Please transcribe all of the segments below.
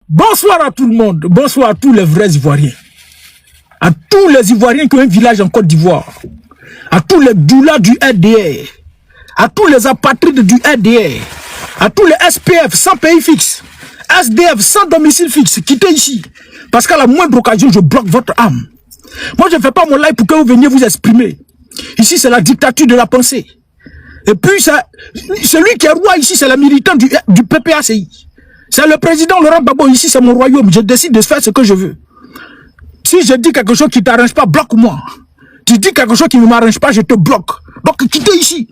Bonsoir à tout le monde, bonsoir à tous les vrais Ivoiriens, à tous les Ivoiriens qui ont un village en Côte d'Ivoire, à tous les doulas du RDR, à tous les apatrides du RDR, à tous les SPF sans pays fixe, SDF sans domicile fixe, quittez ici, parce qu'à la moindre occasion, je bloque votre âme. Moi, je ne fais pas mon live pour que vous veniez vous exprimer. Ici, c'est la dictature de la pensée. Et puis, celui qui est roi ici, c'est le militant du PPACI. C'est le président Laurent Gbagbo, ici c'est mon royaume, je décide de faire ce que je veux. Si je dis quelque chose qui ne t'arrange pas, bloque-moi. Tu dis quelque chose qui ne m'arrange pas, je te bloque. Donc quittez ici.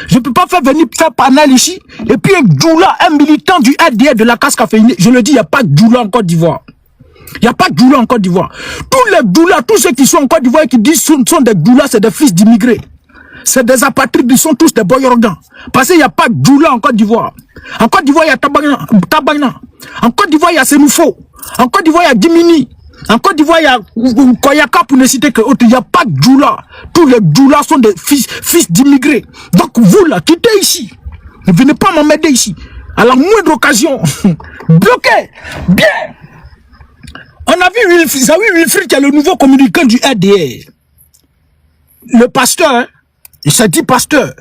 Je ne peux pas venir faire panel ici. Et puis un doula, un militant du RDR de la casse caféinée. Je le dis, il n'y a pas de doula en Côte d'Ivoire. Il n'y a pas de doula en Côte d'Ivoire. Tous les doulas, tous ceux qui sont en Côte d'Ivoire et qui disent sont des doulas, c'est des fils d'immigrés. C'est des apatrides, ils sont tous des boyorgans. Parce qu'il n'y a pas de doula en Côte d'Ivoire. En Côte d'Ivoire, il y a Tabagna. En Côte d'Ivoire, il y a Sénoufo. En Côte d'Ivoire, il y a Dimini. En Côte d'Ivoire, il y a Koyaka, pour ne citer que autre. Il n'y a pas de doula. Tous les doulas sont des fils d'immigrés. Donc vous là, quittez ici. Ne venez pas m'emmerder ici. À la moindre occasion. Bloquez. Bien. On a vu Zawi Wilfried qui est le nouveau communicant du RDR. Le pasteur, hein, il s'est dit pasteur.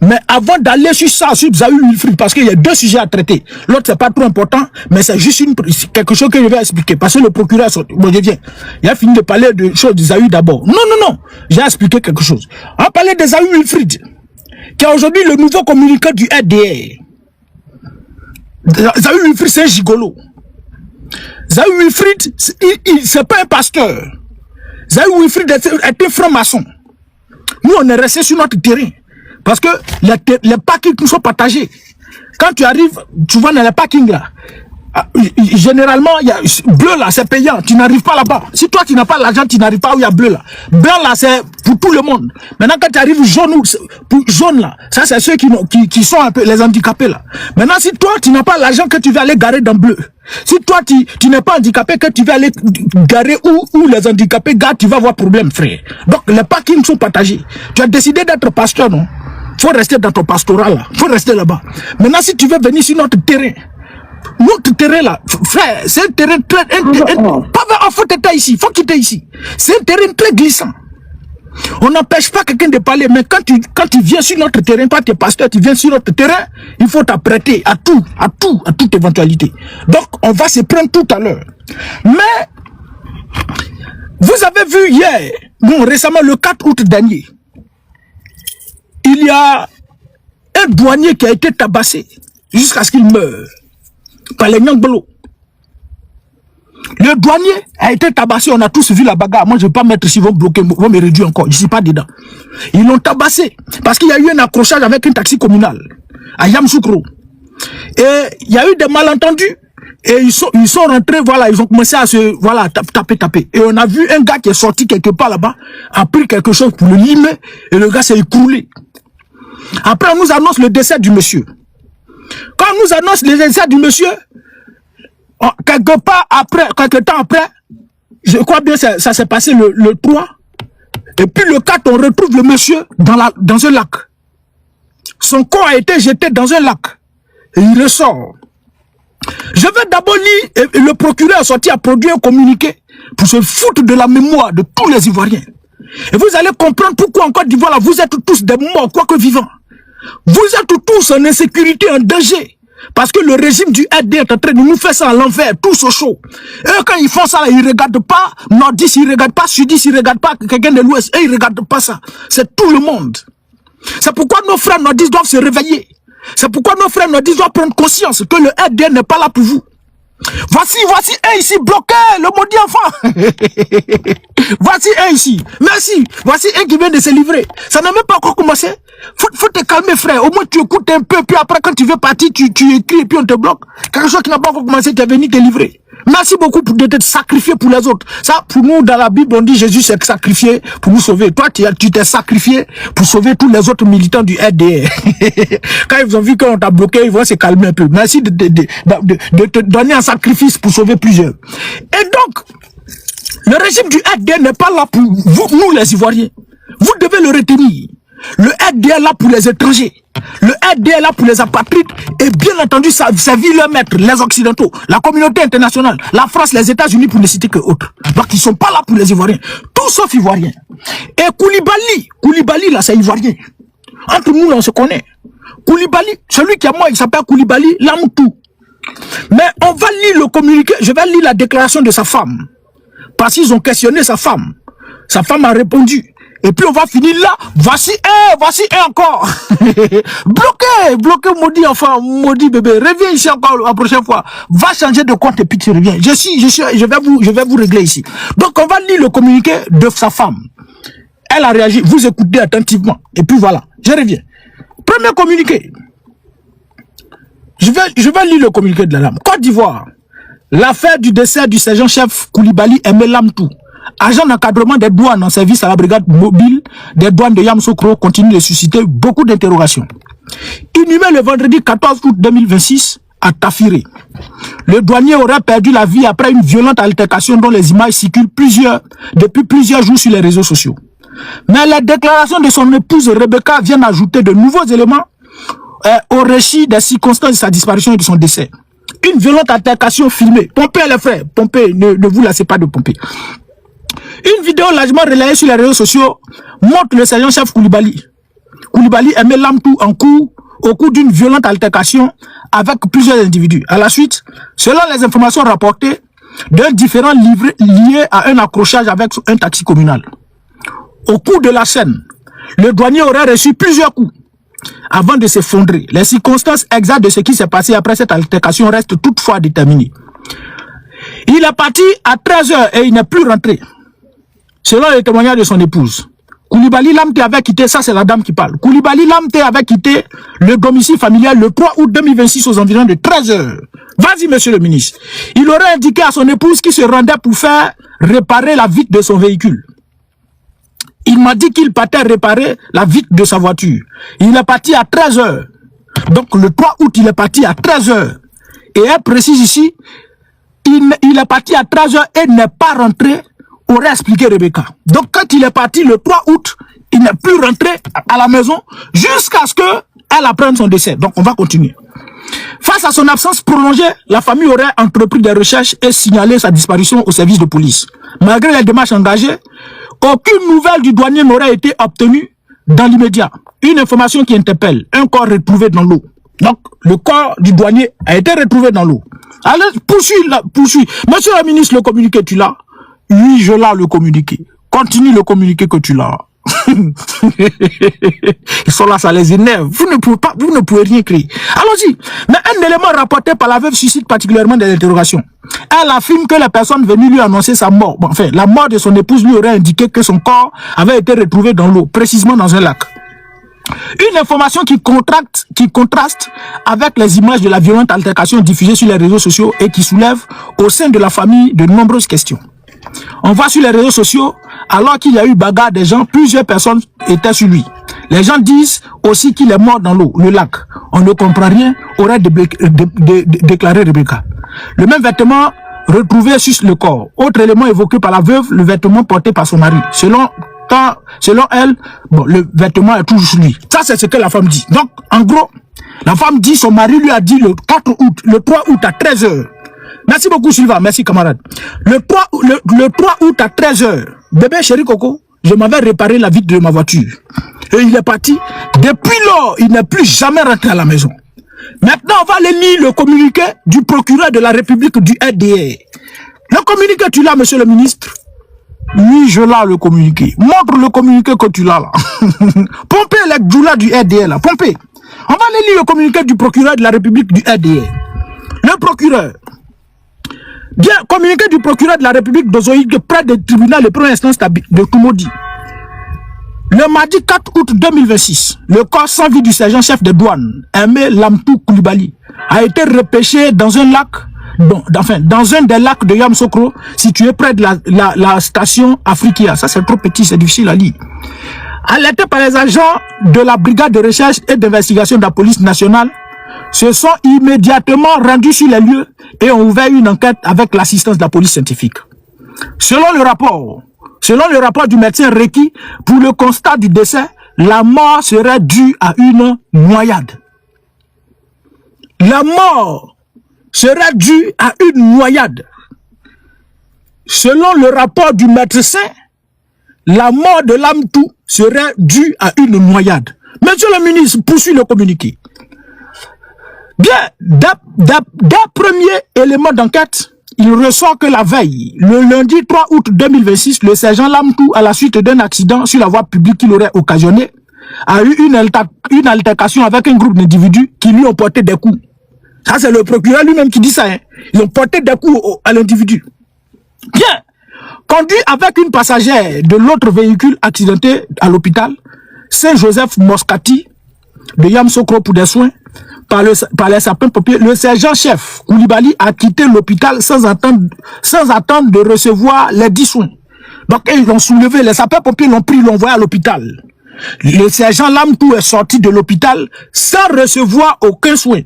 Mais avant d'aller sur ça, sur Zawi Wilfried, parce qu'il y a deux sujets à traiter. L'autre, c'est pas trop important, mais c'est juste quelque chose que je vais expliquer. Parce que le procureur, bon, je viens. Il a fini de parler de choses de Zawi d'abord. Non. J'ai expliqué quelque chose. On va parler de Zawi Wilfried, qui est aujourd'hui le nouveau communicant du RDR. Zawi Wilfried, c'est un gigolo. Zawi Wilfried, c'est pas un pasteur. Zawi Wilfried est un franc-maçon. Nous, on est resté sur notre terrain. Parce que les parkings nous sont partagés. Quand tu arrives, tu vois dans les parkings là, généralement, il y a bleu là, c'est payant, tu n'arrives pas là-bas. Si toi tu n'as pas l'argent, tu n'arrives pas où il y a bleu là. Blanc là, c'est pour tout le monde. Maintenant, quand tu arrives jaune là, ça c'est ceux qui sont un peu les handicapés là. Maintenant, si toi tu n'as pas l'argent que tu vas aller garer dans bleu, si toi tu n'es pas handicapé, que tu vas aller garer où les handicapés garent, tu vas avoir problème, frère. Donc les parkings sont partagés. Tu as décidé d'être pasteur, non? Faut rester dans ton pastorat là, faut rester là-bas. Maintenant, si tu veux venir sur notre terrain là, frère, c'est un terrain très... Pas faut être ici, faut quitter ici. C'est un terrain très glissant. On n'empêche pas quelqu'un de parler, mais quand tu viens sur notre terrain, toi tu es pasteur, tu viens sur notre terrain, il faut t'apprêter à toute éventualité. Donc, on va se prendre tout à l'heure. Mais, vous avez vu hier, bon, récemment, le 4 août dernier, il y a un douanier qui a été tabassé jusqu'à ce qu'il meure par les Nyangbolo. Le douanier a été tabassé, on a tous vu la bagarre. Moi, je ne vais pas mettre ici, vont bloquer, vont me réduire encore. Je ne suis pas dedans. Ils l'ont tabassé parce qu'il y a eu un accrochage avec un taxi communal à Yamsoukro. Et il y a eu des malentendus. Et ils sont rentrés, voilà, ils ont commencé à se, voilà, taper. Et on a vu un gars qui est sorti quelque part là-bas, a pris quelque chose pour le limer, et le gars s'est écroulé. Après, on nous annonce le décès du monsieur. Quand on nous annonce le décès du monsieur, quelque temps après, je crois bien que ça s'est passé le 3, et puis le 4, on retrouve le monsieur dans un lac. Son corps a été jeté dans un lac, et il ressort. Je vais d'abord lire, et le procureur a sorti à produire un communiqué pour se foutre de la mémoire de tous les Ivoiriens. Et vous allez comprendre pourquoi en Côte d'Ivoire, vous êtes tous des morts, quoique vivants. Vous êtes tous en insécurité, en danger. Parce que le régime du RD est en train de nous faire ça à l'envers, tous au chaud. Eux, quand ils font ça, là, ils ne regardent pas nordistes, ils ne regardent pas sudistes, ils ne regardent pas quelqu'un de l'Ouest. Eux, ils ne regardent pas ça. C'est tout le monde. C'est pourquoi nos frères nordistes doivent se réveiller. C'est pourquoi nos frères nordistes doivent prendre conscience que le RD n'est pas là pour vous. Voici un ici bloqué, le maudit enfant. Voici un ici. Merci. Voici un qui vient de se livrer. Ça n'a même pas encore commencé. Faut te calmer, frère. Au moins, tu écoutes un peu, puis après, quand tu veux partir, tu écris et puis on te bloque. Quelque chose qui n'a pas encore commencé, tu es venu te livrer. Merci beaucoup de te sacrifier pour les autres. Ça, pour nous, dans la Bible, on dit Jésus s'est sacrifié pour nous sauver. Toi, tu t'es sacrifié pour sauver tous les autres militants du RDR. Quand ils ont vu qu'on t'a bloqué, ils vont se calmer un peu. Merci de te donner un sacrifice pour sauver plusieurs. Et donc, le régime du RDR n'est pas là pour vous, nous les Ivoiriens. Vous devez le retenir. Le RDR est là pour les étrangers. Le RD est là pour les apatrides et bien entendu, ça servir leur maître, les Occidentaux, la communauté internationale, la France, les États-Unis pour ne citer que autres. Donc ils ne sont pas là pour les Ivoiriens, tout sauf Ivoiriens. Et Koulibaly là c'est Ivoirien. Entre nous là, on se connaît. Koulibaly, celui qui est mort, il s'appelle Koulibaly Lamtou. Mais on va lire le communiqué, je vais lire la déclaration de sa femme. Parce qu'ils ont questionné sa femme. Sa femme a répondu. Et puis on va finir là. Voici un encore. bloqué, maudit enfant, maudit bébé. Reviens ici encore la prochaine fois. Va changer de compte et puis tu reviens. Je vais vous régler ici. Donc on va lire le communiqué de sa femme. Elle a réagi. Vous écoutez attentivement. Et puis voilà. Je reviens. Premier communiqué. Je vais lire le communiqué de la dame. Côte d'Ivoire. L'affaire du décès du sergent-chef Koulibaly Aimé Lamtou, agent d'encadrement des douanes en service à la brigade mobile des douanes de Yamoussoukro, continue de susciter beaucoup d'interrogations. Inhumé le vendredi 14 août 2026 à Tafiré, le douanier aurait perdu la vie après une violente altercation dont les images circulent depuis plusieurs jours sur les réseaux sociaux. Mais les déclarations de son épouse Rebecca viennent ajouter de nouveaux éléments au récit des circonstances de sa disparition et de son décès. Une violente altercation filmée. Pompez les frères. Pompez, ne vous lassez pas de pomper. Une vidéo largement relayée sur les réseaux sociaux montre le sergent-chef Koulibaly Aimé Lamtou en cours au cours d'une violente altercation avec plusieurs individus. À la suite, selon les informations rapportées, d'un différend lié à un accrochage avec un taxi communal. Au cours de la scène, le douanier aurait reçu plusieurs coups avant de s'effondrer. Les circonstances exactes de ce qui s'est passé après cette altercation restent toutefois déterminées. Il est parti à 13h et il n'est plus rentré. Selon les témoignages de son épouse, Koulibaly Lamté avait quitté, ça c'est la dame qui parle, Koulibaly Lamté avait quitté le domicile familial le 3 août 2026 aux environs de 13h. Vas-y monsieur le ministre. Il aurait indiqué à son épouse qu'il se rendait pour faire réparer la vitre de son véhicule. Il m'a dit qu'il partait réparer la vitre de sa voiture. Il est parti à 13h. Donc le 3 août, il est parti à 13h. Et elle précise ici, il est parti à 13h et n'est pas rentré, aurait expliqué Rebecca. Donc quand il est parti le 3 août, il n'est plus rentré à la maison jusqu'à ce qu'elle apprenne son décès. Donc on va continuer. Face à son absence prolongée, la famille aurait entrepris des recherches et signalé sa disparition au service de police. Malgré les démarches engagées, aucune nouvelle du douanier n'aurait été obtenue dans l'immédiat. Une information qui interpelle, un corps retrouvé dans l'eau. Donc, le corps du douanier a été retrouvé dans l'eau. Allez, poursuis. Monsieur le ministre, le communiqué, tu l'as? Oui, je l'ai, le communiqué. Continue le communiqué que tu l'as. Ils sont là, ça les énerve. Vous ne pouvez rien créer. Allons-y. Mais un élément rapporté par la veuve suscite particulièrement des interrogations. Elle affirme que la personne venue lui annoncer sa mort, enfin, la mort de son épouse lui aurait indiqué que son corps avait été retrouvé dans l'eau, précisément dans un lac. Une information qui contraste avec les images de la violente altercation diffusée sur les réseaux sociaux et qui soulève au sein de la famille de nombreuses questions. On voit sur les réseaux sociaux, alors qu'il y a eu bagarre des gens, plusieurs personnes étaient sur lui. Les gens disent aussi qu'il est mort dans l'eau, le lac. On ne comprend rien, aurait déclaré Rebecca. Le même vêtement retrouvé sur le corps. Autre élément évoqué par la veuve, le vêtement porté par son mari. Selon elle, bon, le vêtement est toujours sur lui. Ça, c'est ce que la femme dit. Donc, en gros, la femme dit, son mari lui a dit le 4 août, le 3 août à 13h. Merci beaucoup, Sylvain. Merci, camarade. Le 3 août à 13h, bébé chéri Coco, je m'avais réparé la vitre de ma voiture. Et il est parti. Depuis lors, il n'est plus jamais rentré à la maison. Maintenant, on va aller lire le communiqué du procureur de la République du RDA. Le communiqué, tu l'as, monsieur le ministre? Oui, je l'ai, le communiqué. Montre le communiqué que tu l'as, là. Pompez les djoulas du RDA, là. Pompez. On va aller lire le communiqué du procureur de la République du RDA. Le procureur. Bien, communiqué du procureur de la République d'Ozoïgue près du tribunal de première instance de Toumoudi. Le mardi 4 août 2026, le corps sans vie du sergent-chef de douane, Aimé Lamtou Koulibaly, a été repêché dans un lac, dans un des lacs de Yamoussoukro, situé près de la station Afrikia. Ça, c'est trop petit, c'est difficile à lire. Alertés par les agents de la brigade de recherche et d'investigation de la police nationale, se sont immédiatement rendus sur les lieux et ont ouvert une enquête avec l'assistance de la police scientifique. Selon le rapport du médecin requis pour le constat du décès, la mort serait due à une noyade. La mort serait due à une noyade. Selon le rapport du médecin, la mort de Lamtou serait due à une noyade. Monsieur le ministre, poursuit le communiqué. Bien, d'un premier élément d'enquête, il ressort que la veille, le lundi 3 août 2026, le sergent Lamtou, à la suite d'un accident sur la voie publique qu'il aurait occasionné, a eu une altercation avec un groupe d'individus qui lui ont porté des coups. Ça, c'est le procureur lui-même qui dit ça. Hein. Ils ont porté des coups à l'individu. Bien. Conduit avec une passagère de l'autre véhicule accidenté à l'hôpital, Saint-Joseph Moscati, de Yamsokro pour des soins, par les sapins-pompiers, le sergent-chef Koulibaly a quitté l'hôpital sans attendre de recevoir les 10 soins. Donc, ils l'ont soulevé, les sapins-pompiers l'ont pris, l'ont envoyé à l'hôpital. Le sergent Lamtou est sorti de l'hôpital sans recevoir aucun soin.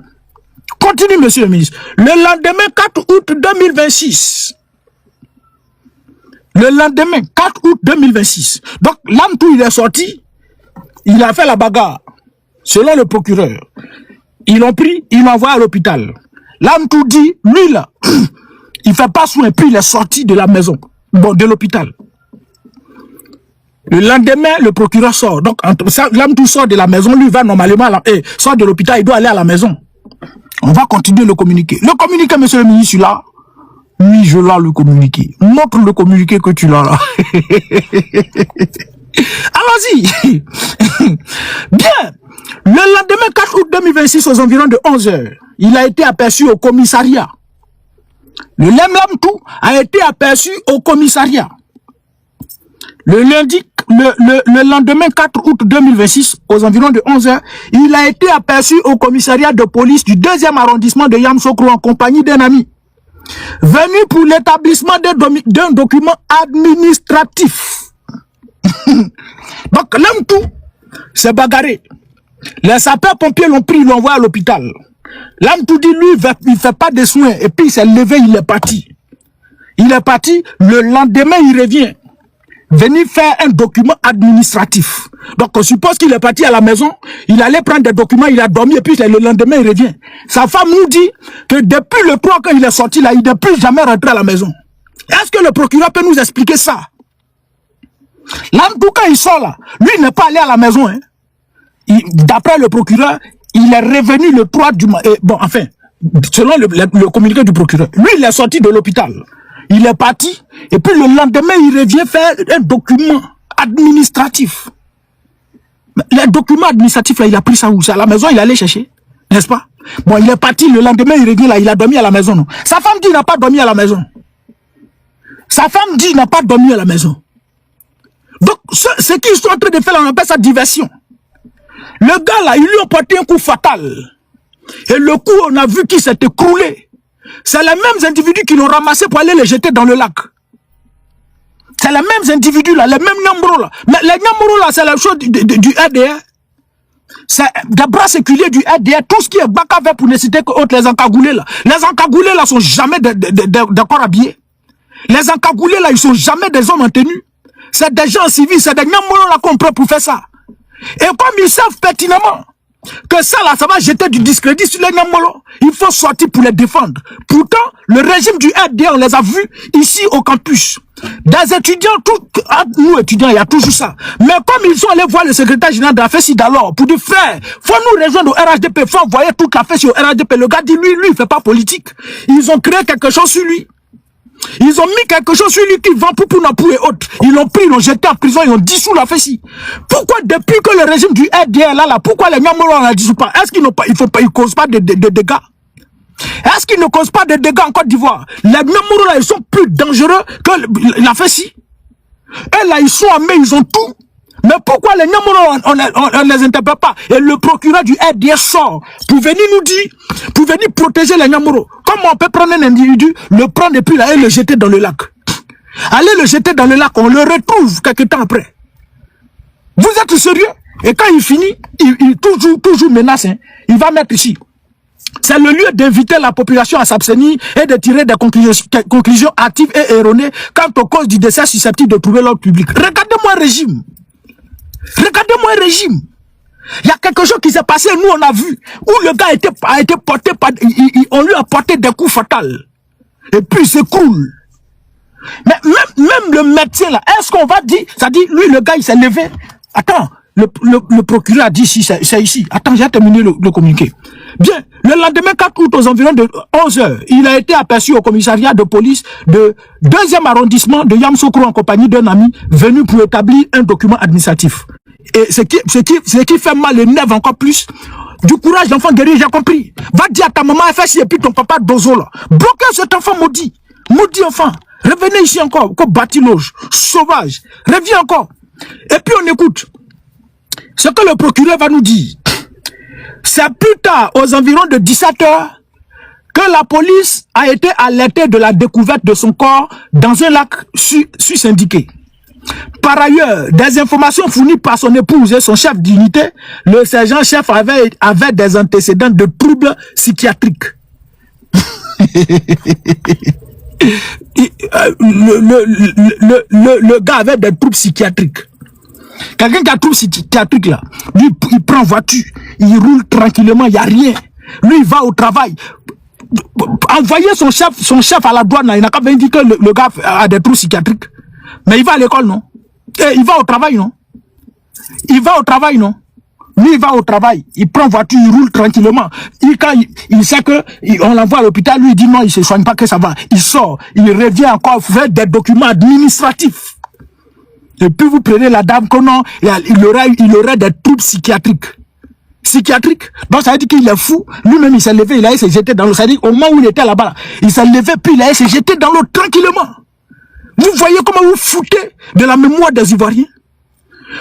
Continue, monsieur le ministre. Le lendemain 4 août 2026. Le lendemain 4 août 2026. Donc, Lamtou, il est sorti. Il a fait la bagarre. Selon le procureur. Ils l'ont pris, ils l'ont envoyé à l'hôpital. Lamtou dit, lui là, il fait pas soin, puis il est sorti de la maison. Bon, de l'hôpital. Le lendemain, le procureur sort. Donc, Lamtou sort de la maison, lui va normalement, sort de l'hôpital, il doit aller à la maison. On va continuer le communiqué. Le communiqué, monsieur le ministre, là. Oui, je l'ai le communiqué. Montre le communiqué que tu l'as là. Allons-y. Bien. Le lendemain 4 août 2026, aux environs de 11 h, il a été aperçu au commissariat. Le Lamtou a été aperçu au commissariat. Le lendemain 4 août 2026, aux environs de 11 h, il a été aperçu au commissariat de police du 2e arrondissement de Yamsokro en compagnie d'un ami, venu pour l'établissement d'un document administratif. Donc Lamtou s'est bagarré. Les sapeurs-pompiers l'ont pris, l'ont envoyé à l'hôpital. Lamtou dit, lui, il ne fait pas de soins. Et puis il s'est levé, il est parti. Il est parti, le lendemain, il revient. Venir faire un document administratif. Donc on suppose qu'il est parti à la maison, il allait prendre des documents, il a dormi et puis le lendemain il revient. Sa femme nous dit que depuis le 3 quand il est sorti là, il n'est plus jamais rentré à la maison. Est-ce que le procureur peut nous expliquer ça? Lamtou quand il sort là, lui il n'est pas allé à la maison. Hein. D'après le procureur, il est revenu le 3 du mois. Bon enfin, selon le communiqué du procureur, lui il est sorti de l'hôpital. Il est parti, et puis le lendemain, il revient faire un document administratif. Le document administratif, là, il a pris ça où? C'est à la maison, il allait chercher, n'est-ce pas? Bon, il est parti, le lendemain, il revient là, il a dormi à la maison, non? Sa femme dit qu'il n'a pas dormi à la maison. Sa femme dit qu'il n'a pas dormi à la maison. Donc, ce qu'ils sont en train de faire, on appelle ça diversion. Le gars, là, ils lui ont porté un coup fatal. Et le coup, on a vu qu'il s'est écroulé. C'est les mêmes individus qui l'ont ramassé pour aller les jeter dans le lac. C'est les mêmes individus là, les mêmes Nyambro là. Mais les Nyambro là, c'est la chose du RDR. C'est des bras séculiers du RDR. Tout ce qui est Bakavé pour ne citer que les encagoulés là. Les encagoulés là sont jamais des corps habillés. Les encagoulés là, ils sont jamais des hommes en tenue. C'est des gens civils, c'est des Nyambro là qu'on prend pour faire ça. Et comme ils savent pertinemment que ça là, ça va jeter du discrédit sur les Nyambolo. Il faut sortir pour les défendre. Pourtant, le régime du RDR, on les a vus ici au campus. Des étudiants, nous étudiants, il y a toujours ça. Mais comme ils sont allés voir le secrétaire général de la FESI d'alors, pour dire, frère, faut nous rejoindre au RHDP, faut envoyer toute la FESI au RHDP. Le gars dit, lui, il fait pas politique. Ils ont créé quelque chose sur lui. Ils ont mis quelque chose sur lui qui vend pour Napou et autres. Ils l'ont pris, ils l'ont jeté en prison, ils ont dissous la FESI. Pourquoi depuis que le régime du RDR là, pourquoi les Nyamoro ne dissous pas? Est-ce qu'ils n'ont pas, ils causent pas de dégâts? Est-ce qu'ils ne causent pas de dégâts en Côte d'Ivoire? Les Nyamoro là, ils sont plus dangereux que la FESI. Et là, ils sont armés, ils ont tout. Mais pourquoi les Nyamoro, on les interpelle pas? Et le procureur du RDR sort pour venir nous dire, pour venir protéger les Nyamoro. Comment on peut prendre un individu, le prendre et puis là, et le jeter dans le lac? Allez le jeter dans le lac, on le retrouve quelques temps après. Vous êtes sérieux? Et quand il finit, il toujours menace, hein. Il va mettre ici. C'est le lieu d'inviter la population à s'abstenir et de tirer des conclusions hâtives et erronées quant aux causes du décès susceptibles de trouver l'ordre public. Regardez-moi le régime. Regardez-moi un régime. Il y a quelque chose qui s'est passé, nous on a vu, où le gars a été porté par... on lui a porté des coups fatals. Et puis il s'écroule. Mais même le médecin là, est-ce qu'on va dire, ça dit, lui le gars il s'est levé. Attends, le procureur a dit ici, c'est ici. Attends, j'ai terminé le communiqué. Bien, le lendemain 4 août aux environs de 11 h, il a été aperçu au commissariat de police de 2e arrondissement de Yamoussoukro en compagnie d'un ami venu pour établir un document administratif. Et ce qui fait mal les nerfs encore plus, du courage d'enfant guéri, j'ai compris. Va dire à ta maman, FSI et puis ton papa Dozo là. Bloquez cet enfant maudit. Maudit enfant. Revenez ici encore, comme bâti-loge, sauvage. Reviens encore. Et puis on écoute. Ce que le procureur va nous dire. C'est plus tard, aux environs de 17 h, que la police a été alertée de la découverte de son corps dans un lac sus-indiqué. Par ailleurs, des informations fournies par son épouse et son chef d'unité, le sergent-chef avait des antécédents de troubles psychiatriques. Le gars avait des troubles psychiatriques. Quelqu'un qui a trouble psychiatrique là, lui il prend voiture, il roule tranquillement, il n'y a rien. Lui il va au travail. Envoyer son chef à la douane, il n'a qu'à venir dire que le gars a des troubles psychiatriques. Mais il va à l'école, non? Et il va au travail, non? Il va au travail, non? Lui, il va au travail, il prend voiture, il roule tranquillement. Quand il sait que on l'envoie à l'hôpital, lui, il dit non, il ne se soigne pas, que ça va. Il sort, il revient encore faire des documents administratifs. Et puis vous prenez la dame que non, il aurait des troubles psychiatriques. Psychiatriques. Donc ça veut dire qu'il est fou. Lui-même, il s'est levé, il a essayé de se jeter dans l'eau. Ça veut dire au moment où il était là-bas, il s'est levé, puis il a essayé de se jeter dans l'eau tranquillement. Vous voyez comment vous foutez de la mémoire des Ivoiriens?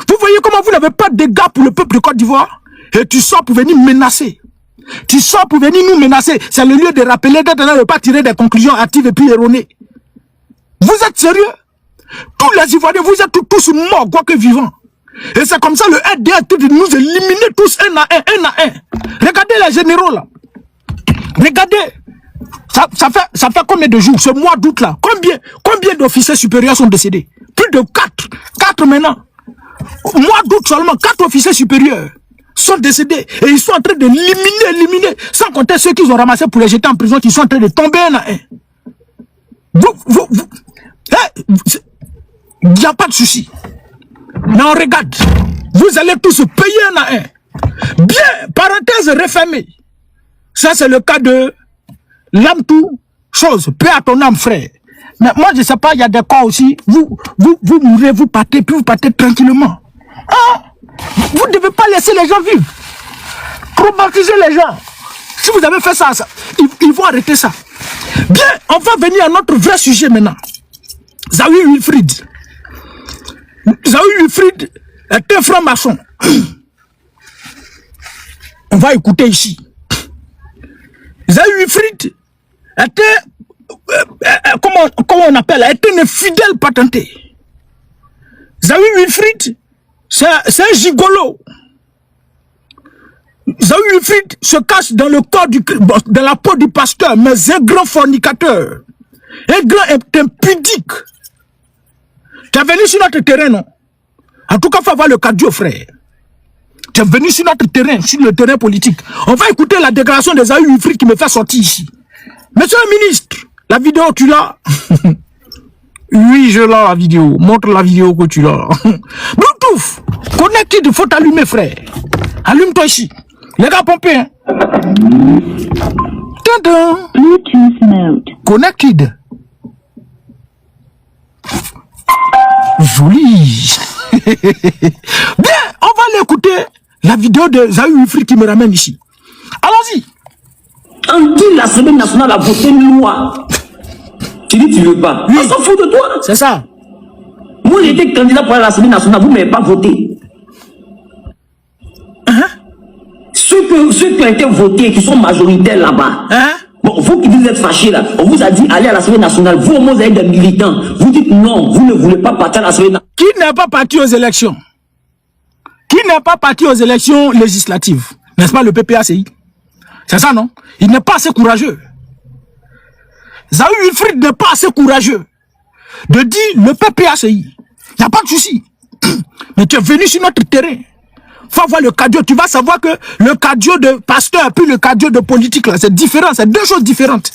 Vous voyez comment vous n'avez pas d'égard pour le peuple de Côte d'Ivoire? Et tu sors pour venir menacer. Tu sors pour venir nous menacer. C'est le lieu de rappeler, d'être là, de ne pas tirer des conclusions hâtives et puis erronées. Vous êtes sérieux? Tous les Ivoiriens, vous êtes tous morts, quoique vivants. Et c'est comme ça le RDA de nous éliminer tous un à un. Regardez les généraux là. Regardez. Ça fait combien de jours, ce mois d'août là? Combien d'officiers supérieurs sont décédés? Plus de 4. 4 maintenant. Au mois d'août seulement, 4 officiers supérieurs sont décédés. Et ils sont en train de l'éliminer. Sans compter ceux qu'ils ont ramassés pour les jeter en prison, qui sont en train de tomber un à un. Il n'y a pas de souci. Mais on regarde. Vous allez tous payer un à un. Bien, parenthèse refermée. Ça, c'est le cas de Lamtou. Chose, paix à ton âme, frère. Mais moi, je ne sais pas, il y a des cas aussi. Vous mourrez, vous partez, puis vous partez tranquillement. Ah, vous ne devez pas laisser les gens vivre. Traumatiser les gens. Si vous avez fait ça, ils vont arrêter ça. Bien, on va venir à notre vrai sujet maintenant. Zawi Wilfried. Zawi Wilfried est un franc-maçon. On va écouter ici. Zawi Wilfried était, comment on appelle, était un fidèle patenté. Zawi Wilfried, c'est un gigolo. Zawi Wilfried se cache dans le corps dans la peau du pasteur, mais un grand fornicateur. Un grand impudique. Tu es venu sur notre terrain, non? En tout cas, il faut avoir le cardio, frère. Tu es venu sur notre terrain, sur le terrain politique. On va écouter la déclaration de Zawi Wilfried qui me fait sortir ici. Monsieur le ministre, la vidéo, tu l'as? Oui, je l'ai, la vidéo. Montre la vidéo que tu l'as. Bluetooth, connected, il faut t'allumer, frère. Allume-toi ici. Les gars, pompez, hein. Bluetooth mode. Connected. Joli. Bien, on va l'écouter. La vidéo de Zawi Wilfried qui me ramène ici. Allons-y. En qui l'Assemblée nationale a voté une loi? Tu dis tu veux pas. Oui. On s'en fout de toi. C'est ça. Moi j'étais candidat pour l'Assemblée nationale, vous ne m'avez pas voté. Ceux qui ont été votés, qui sont majoritaires là-bas. Bon, vous qui vous êtes fâchés là, on vous a dit allez à l'Assemblée nationale. Vous au moins vous avez des militants. Vous dites non, vous ne voulez pas partir à l'Assemblée nationale. Qui n'est pas parti aux élections? Qui n'est pas parti aux élections législatives? N'est-ce pas le PPACI? C'est ça, non? Il n'est pas assez courageux. Zawi Wilfried n'est pas assez courageux de dire le PPACI. Il n'y a pas de souci. Mais tu es venu sur notre terrain. Faut voir le cardio. Tu vas savoir que le cardio de pasteur puis le cardio de politique, là, c'est différent. C'est deux choses différentes.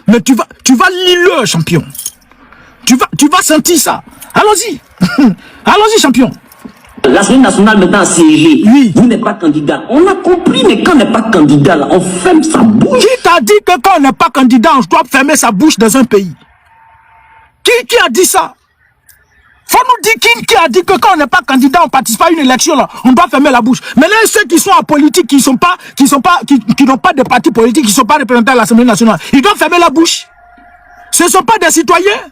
Mais tu vas lire, champion. Tu vas sentir ça. Allons-y. Allons-y, champion. L'Assemblée nationale maintenant a siégé. Oui. Vous n'êtes pas candidat. On a compris, mais quand on n'est pas candidat, là, on ferme sa bouche. Qui t'a dit que quand on n'est pas candidat, on doit fermer sa bouche dans un pays? Qui a dit ça? Faut nous dire qui a dit que quand on n'est pas candidat, on participe à une élection, là, on doit fermer la bouche. Maintenant, ceux qui sont en politique, qui n'ont pas de parti politique, qui ne sont pas représentés à l'Assemblée nationale, ils doivent fermer la bouche. Ce ne sont pas des citoyens.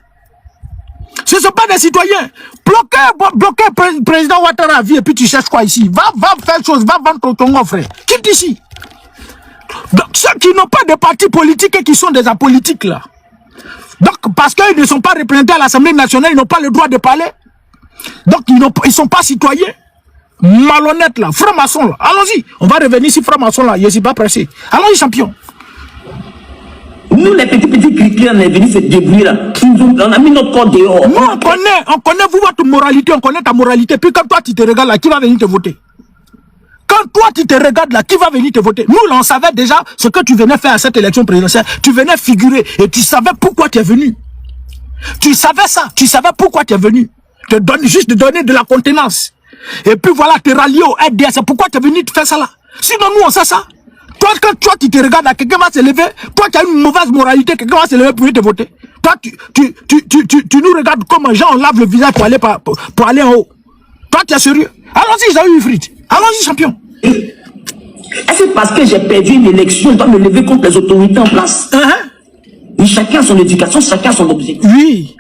Ce ne sont pas des citoyens. Bloquer président Ouattara à vie et puis tu cherches quoi ici? Va faire chose, va vendre ton frère. Quitte ici. Donc, ceux qui n'ont pas de parti politique et qui sont des apolitiques, là. Donc, parce qu'ils ne sont pas représentés à l'Assemblée nationale, ils n'ont pas le droit de parler. Donc, ils ne sont pas citoyens. Malhonnêtes, là. Francs-maçons, là. Allons-y. On va revenir sur francs-maçons, là. Je ne suis pas pressé. Allons-y, champion. Nous, les petits criquets, on est venus se débrouiller, là. On a mis notre corps dehors. Nous, on connaît vous, votre moralité, on connaît ta moralité. Puis, quand toi, tu te regardes, là, qui va venir te voter? Quand toi, tu te regardes là, qui va venir te voter? Nous, là, on savait déjà ce que tu venais faire à cette élection présidentielle. Tu venais figurer et tu savais pourquoi tu es venu. Tu savais ça. Tu savais pourquoi tu es venu. Juste de donner de la contenance. Et puis voilà, te rallier au RDS. C'est pourquoi tu es venu te faire ça là. Sinon, nous, on sait ça. Toi, quand toi, tu te regardes là, quelqu'un va se lever. Toi, tu as une mauvaise moralité, quelqu'un va se lever pour venir te voter. Toi, tu nous regardes comme un gens, on lave le visage pour aller en haut. Toi, tu es sérieux? Allons-y, Jean-Yves Fried. Allons-y, champion. Est-ce que parce que j'ai perdu une élection, je dois me lever contre les autorités en place? Mais chacun a son éducation, chacun a son objectif. Oui.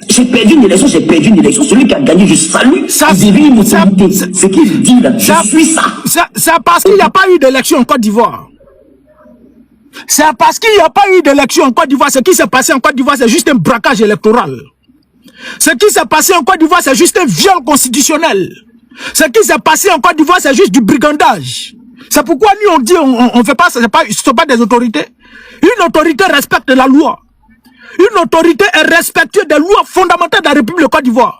J'ai perdu une élection, Celui qui a gagné, je salue. Ça, c'est une autorité. Ce qu'il dit là, je suis ça. C'est parce qu'il n'y a pas eu d'élection en Côte d'Ivoire. C'est parce qu'il n'y a pas eu d'élection en Côte d'Ivoire. Ce qui s'est passé en Côte d'Ivoire, c'est juste un braquage électoral. Ce qui s'est passé en Côte d'Ivoire, c'est juste un viol constitutionnel. Ce qui s'est passé en Côte d'Ivoire, c'est juste du brigandage. C'est pourquoi nous on dit, on fait pas, ce sont pas des autorités. Une autorité respecte la loi. Une autorité est respectueuse des lois fondamentales de la République de Côte d'Ivoire.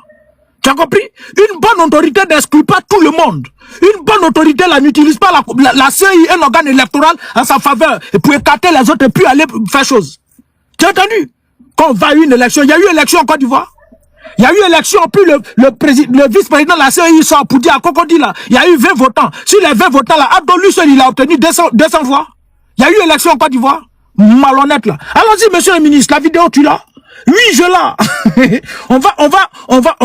Tu as compris? Une bonne autorité n'exclut pas tout le monde. Une bonne autorité là n'utilise pas la CEI, un organe électoral en sa faveur, et pour écarter les autres et puis aller faire chose. Tu as entendu? Quand on va à une élection, il y a eu élection en Côte d'Ivoire. Il y a eu élection, puis le vice-président de la CEI sort pour dire à Cocody là, il y a eu 20 votants. Sur les 20 votants là, Abdou lui seul, il a obtenu 200 voix. Il y a eu élection en Côte d'Ivoire. Malhonnête là. Allons-y, monsieur le ministre, la vidéo tu l'as? Oui, je l'ai. on va,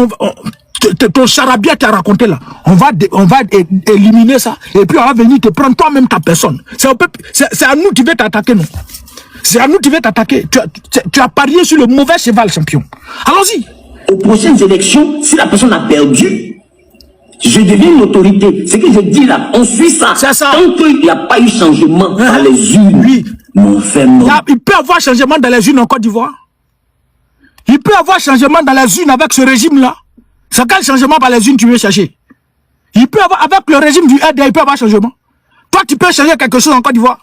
ton charabia t'a raconté là. On va éliminer ça. Et puis on va venir te prendre toi-même ta personne. C'est à nous qui vais t'attaquer, non? C'est à nous qui vais t'attaquer. Tu as parié sur le mauvais cheval, champion. Allons-y. Aux prochaines élections, si la personne a perdu, je deviens une autorité. Ce que je dis là, on suit ça. C'est ça. Tant qu'il n'y a pas eu changement dans les urnes, oui. Mon frère, non. Il peut y avoir changement dans les urnes en Côte d'Ivoire. Il peut y avoir changement dans les urnes avec ce régime-là. C'est quel changement par les urnes tu veux chercher? Il peut y avoir, avec le régime du RDA, il peut y avoir changement. Toi, tu peux changer quelque chose en Côte d'Ivoire.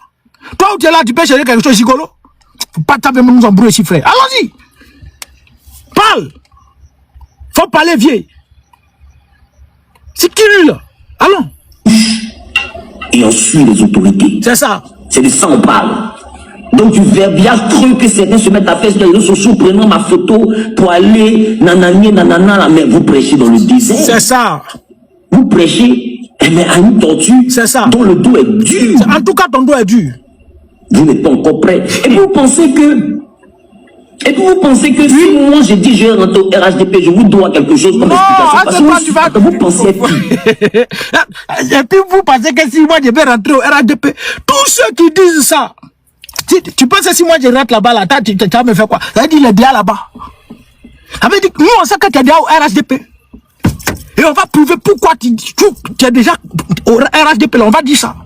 Toi, où tu es là, tu peux changer quelque chose, Gigolo. Faut pas taper nous embrouiller ici, frère. Allons-y. Parle. Faut parler, vieille. C'est qui lui, là? Allons. Et on suit les autorités. C'est ça. C'est de ça on parle. Donc du verbiage creux que certains se mettent à faire sur les réseaux sociaux, prenant ma photo pour aller nanani, nanana, là, mais vous prêchez dans le désert. C'est ça. Vous prêchez, mais à une tortue dont le dos est dur. En tout cas, ton dos est dur. Vous n'êtes pas encore prêt. Et puis vous pensez que... si moi je dis je rentre au RHDP, je vous dois quelque chose comme explication. Parce que vous pensez et puis vous pensez que si moi je vais rentrer au RHDP, tous ceux qui disent ça, tu penses que si moi je rentre là-bas, là, tu vas me faire quoi? Ça veut dire il est déjà là-bas. Ça veut dire que nous on sait que tu es déjà au RHDP. Et on va prouver pourquoi tu es déjà au RHDP, là, on va dire ça.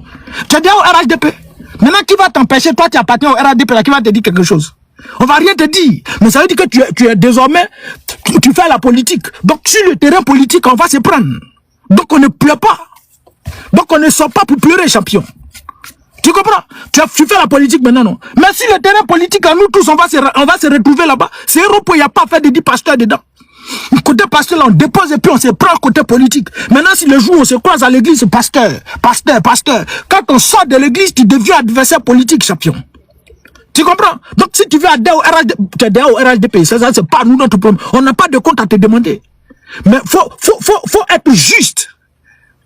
Tu es déjà au RHDP. Maintenant qui va t'empêcher, toi tu appartiens au RHDP, là, qui va te dire quelque chose? On va rien te dire, mais ça veut dire que tu es désormais, tu fais la politique. Donc sur le terrain politique, on va se prendre. Donc on ne pleure pas. Donc on ne sort pas pour pleurer, champion. Tu comprends? Tu fais la politique maintenant, non? Mais sur le terrain politique, nous tous, on va se retrouver là-bas. C'est Europe, il n'y a pas fait de 10 pasteurs dedans. Côté pasteur, là, on dépose et puis on se prend côté politique. Maintenant, si le jour où on se croise à l'église, pasteur. Quand on sort de l'église, tu deviens adversaire politique, champion. Tu comprends? Donc, si tu veux adhérer au RHDP, ça c'est pas nous notre problème. On n'a pas de compte à te demander. Mais faut être juste.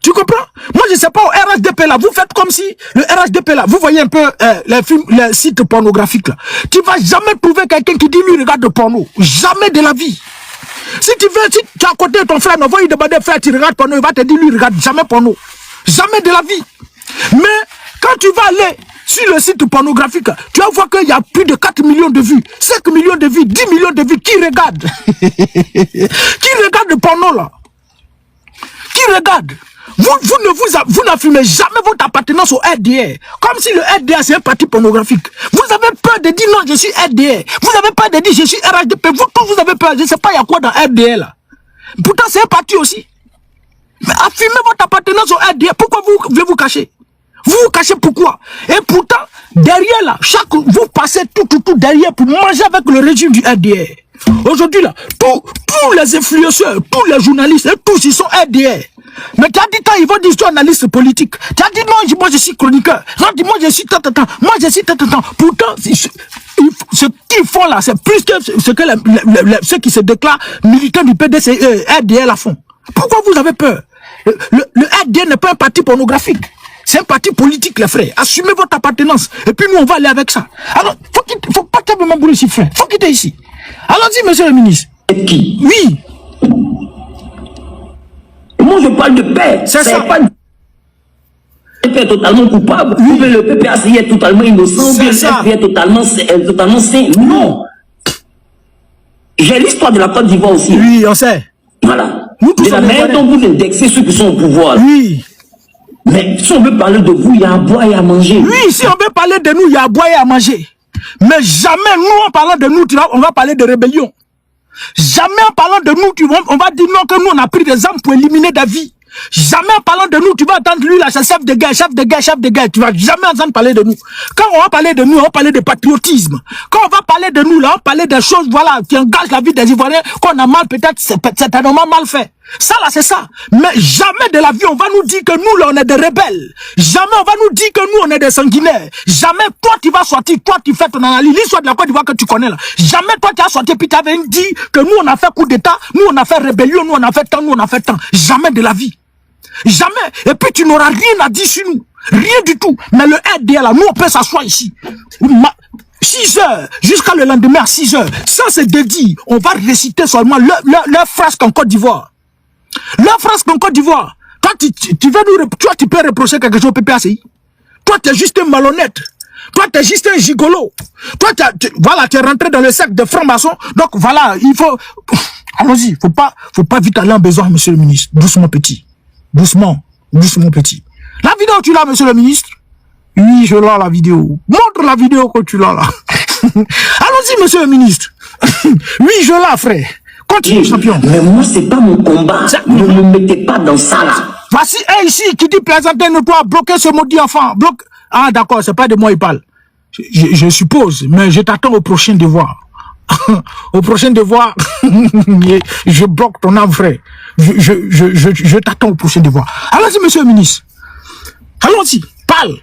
Tu comprends? Moi, je sais pas, au RHDP là, vous faites comme si le RHDP là, vous voyez un peu les films, les sites pornographiques là. Tu vas jamais trouver quelqu'un qui dit lui regarde le porno. Jamais de la vie. Si tu es à côté de ton frère, on va lui demander frère, tu regardes porno, il va te dire lui regarde jamais porno. Jamais de la vie. Mais quand tu vas aller sur le site pornographique, tu vas voir qu'il y a plus de 4 millions de vues, 5 millions de vues, 10 millions de vues. Qui regarde? Qui regarde le porno là? Qui regarde? Vous n'affirmez jamais votre appartenance au RDR. Comme si le RDR c'est un parti pornographique. Vous avez peur de dire non, je suis RDR. Vous avez peur de dire je suis RHDP. Vous avez peur. Je ne sais pas il y a quoi dans RDR là. Pourtant c'est un parti aussi. Mais affirmez votre appartenance au RDR. Pourquoi vous voulez vous cacher? Vous vous cachez pourquoi? Et pourtant, derrière là, vous passez tout derrière pour manger avec le régime du RDR. Aujourd'hui là, tous les influenceurs, tous les journalistes, tous ils sont RDR. Mais tu as dit, ils vont dire, je suis analyste politique. Tu as dit, non, moi je suis chroniqueur. Tu as dit, moi je suis tant. Moi je suis tant. Pourtant, ce qu'ils font là, c'est plus que ce que ceux qui se déclarent militants du PDC, RDR la font. Pourquoi vous avez peur? Le RDR n'est pas un parti pornographique. C'est un parti politique, les frères. Assumez votre appartenance. Et puis nous, on va aller avec ça. Alors, faut pas taper mon boulot ici, frère. Faut quitter ici. Allons-y, monsieur le ministre. Qui? Oui. Moi, je parle de paix. C'est ça. Pas le PPACI est totalement coupable. Oui. Le PPACI est totalement innocent. Le FPI est totalement sain. Non. J'ai l'histoire de la Côte d'Ivoire aussi. Oui, on sait. Voilà. De la manière dont vous indexez ceux qui sont au pouvoir. Oui. Mais si on veut parler de vous, il y a à boire et à manger. Oui, si on veut parler de nous, il y a à boire et à manger. Mais jamais, nous, en parlant de nous, on va parler de rébellion. Jamais en parlant de nous, on va dire non que nous, on a pris des armes pour éliminer David. Jamais en parlant de nous, tu vas entendre lui là, c'est chef de guerre. Tu vas jamais entendre parler de nous. Quand on va parler de nous, on va parler de patriotisme. Quand on va parler de nous là, on va parler des choses, voilà, qui engagent la vie des Ivoiriens, qu'on a mal, peut-être, c'est certainement mal fait. Ça là, c'est ça. Mais jamais de la vie, on va nous dire que nous là, on est des rebelles. Jamais on va nous dire que nous, on est des sanguinaires. Jamais toi, tu vas sortir, toi, tu fais ton analyse, l'histoire de la Côte d'Ivoire que tu connais là. Jamais toi, tu as sorti, puis tu avais dit que nous, on a fait coup d'état, nous, on a fait rébellion, nous, on a fait tant. Jamais de la vie. Jamais. Et puis tu n'auras rien à dire sur nous. Rien du tout. Mais le RDR là, nous on peut s'asseoir ici. 6 heures, jusqu'à le lendemain à 6 heures. Ça c'est dédié. On va réciter seulement leur frasque en Côte d'Ivoire. Leur frasque en Côte d'Ivoire. Toi, tu peux reprocher quelque chose au PPACI. Toi, tu es juste un malhonnête. Toi, tu es juste un gigolo. Toi, tu es rentré dans le cercle de francs-maçons. Donc voilà, il faut... Allons-y, faut pas vite aller en besoin, monsieur le ministre. Doucement petit. Doucement petit. La vidéo, tu l'as, monsieur le ministre? Oui, je l'ai la vidéo. Montre la vidéo que tu l'as là. Allons-y, monsieur le ministre. Oui, je l'ai, frère. Continue, champion. Mais moi, c'est pas mon combat. Ne me mettez pas dans ça là. Voici un ici qui dit présenter ne doit bloquer ce maudit enfant. Ah, d'accord, c'est pas de moi il parle. Je suppose, mais je t'attends au prochain devoir. Au prochain devoir, je bloque ton âme, frère. Je t'attends au prochain devoir. Allons-y, monsieur le ministre. Allons-y, parle.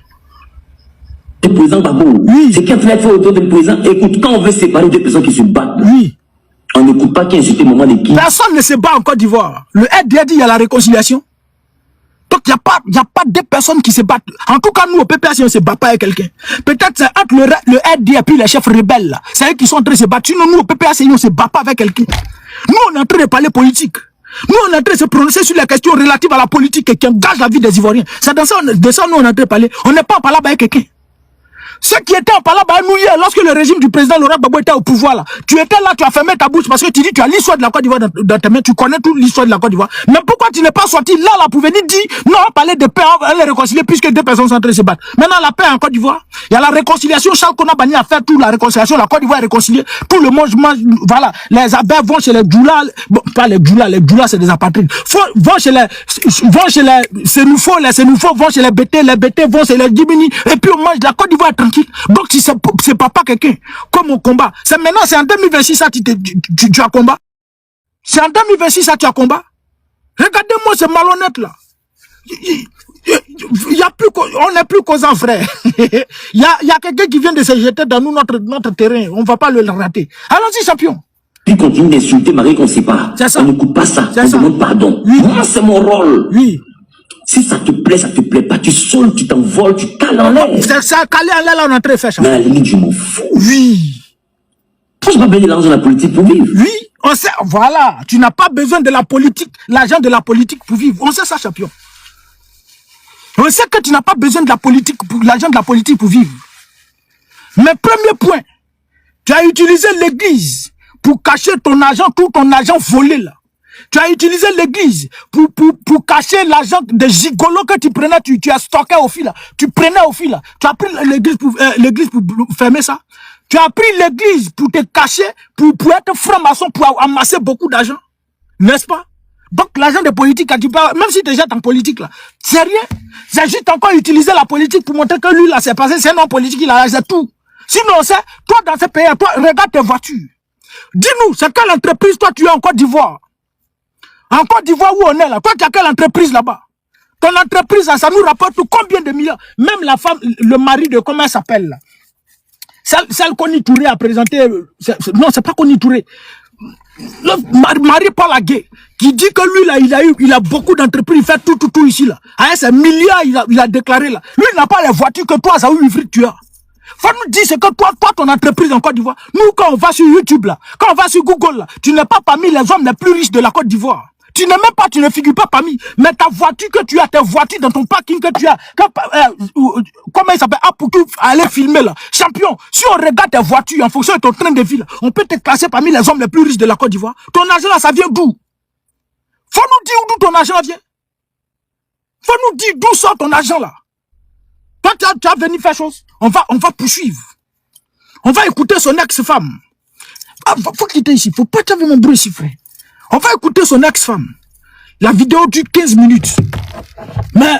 Le président Babou, oui. C'est qu'un frère fait autour du président. Écoute, quand on veut séparer deux personnes qui se battent, oui. On n'écoute pas qui insulte le moment de qui. Personne ne se bat en Côte d'Ivoire. Le RDR dit il y a la réconciliation. Donc il n'y a pas deux personnes qui se battent. En tout cas, nous, au PPAC, on ne se bat pas avec quelqu'un. Peut-être c'est entre le RDR et puis les chefs rebelles, là. C'est eux qui sont en train de se battre. Sinon, nous, au PPAC, on ne se bat pas avec quelqu'un. Nous, on est en train de parler politique. Nous, on est en train de se prononcer sur les questions relatives à la politique et qui engagent la vie des Ivoiriens. C'est de ça, nous, on est en train de parler. On n'est pas en parlant avec quelqu'un. Ceux qui étaient en parlant avec nous hier, lorsque le régime du président Laurent Gbagbo était au pouvoir, là, tu étais là, tu as fermé ta bouche parce que tu dis tu as l'histoire de la Côte d'Ivoire dans tes mains, tu connais toute l'histoire de la Côte d'Ivoire. Mais pourquoi tu n'es pas sorti là pour venir dire non, on parlait de paix, on va les réconcilier puisque deux personnes sont en train de se battre. Maintenant, la paix en Côte d'Ivoire, il y a la réconciliation, Charles Konabani a fait toute la réconciliation, la Côte d'Ivoire est réconciliée, tout le monde mange, voilà, les abeilles vont chez les Djoula, bon, pas les Djoula c'est des apatrides, vont chez les Sénoufo, les Sénoufo vont chez les BT vont chez les Djibini, et puis on mange, la Côte d'Ivoire est tranquille. Donc, si c'est pas quelqu'un, comme on combat. C'est maintenant, c'est en 2026, ça, tu as combat. C'est en 2026 ça tu as combat. Regardez-moi ce malhonnête là. Il y a plus, on n'est plus causant, frère. Il y a quelqu'un qui vient de se jeter dans nous, notre terrain. On ne va pas le rater. Allons-y, champion. Tu continues d'insulter Marie qu'on ne sait pas. On ne coupe pas ça. On demande pardon. Oui. Moi, c'est mon rôle. Oui. Si ça te plaît, ça te plaît pas. Tu saules, tu t'envoles, tu cales en l'air. C'est ça, caler en l'air, là, on a très fait, champion. Mais à la limite, je m'en fous. Oui. Moi, je n'ai pas besoin de l'argent de la politique pour vivre. Oui. On sait, voilà. Tu n'as pas besoin de la politique, l'argent de la politique pour vivre. On sait ça, champion. On sait que tu n'as pas besoin de la politique, l'argent de la politique pour vivre. Mais premier point, tu as utilisé l'église pour cacher ton argent, tout ton argent volé là. Tu as utilisé l'église pour cacher l'argent des gigolos que tu prenais, tu as stocké au fil là. Tu prenais au fil là. Tu as pris l'église pour fermer ça. Tu as pris l'église pour te cacher, pour être franc-maçon, pour amasser beaucoup d'argent. N'est-ce pas? Donc l'argent des politiques, quand tu parles, même si tu jettes en politique là, c'est rien. C'est juste encore utiliser la politique pour montrer que lui là, c'est passé, c'est non politique, il a c'est tout. Sinon, c'est, toi dans ce pays, toi, regarde tes voitures. Dis-nous, c'est quelle entreprise toi tu es en Côte d'Ivoire? En Côte d'Ivoire où on est là, toi tu as quelle entreprise là-bas? Ton entreprise, ça nous rapporte combien de milliards? Même la femme, le mari de, comment elle s'appelle là? Celle qu'Oni Touré a présenté, non, c'est pas Oni Touré. Marie-Paul Agué, qui dit que lui là, il a beaucoup d'entreprises, il fait tout ici là. Avec ses milliards, il a déclaré là. Lui, il n'a pas les voitures que toi, ça où tu as. Faut nous dire, c'est que toi, ton entreprise en Côte d'Ivoire, nous, quand on va sur YouTube là, quand on va sur Google là, tu n'es pas parmi les hommes les plus riches de la Côte d'Ivoire. Tu n'es même pas, tu ne figures pas parmi. Mais ta voiture que tu as, tes voitures dans ton parking que tu as, comment il s'appelle, pour aller filmer là. Champion, si on regarde tes voitures en fonction de ton train de vie là, on peut te classer parmi les hommes les plus riches de la Côte d'Ivoire. Ton argent là, ça vient d'où? Faut nous dire d'où ton argent vient. Faut nous dire d'où sort ton argent là. Toi, tu as venu faire chose. On va poursuivre. On va écouter son ex-femme. Ah, faut quitter ici. Faut pas t'avoir mon bruit ici, frère. On va écouter son ex-femme. La vidéo dure 15 minutes. Mais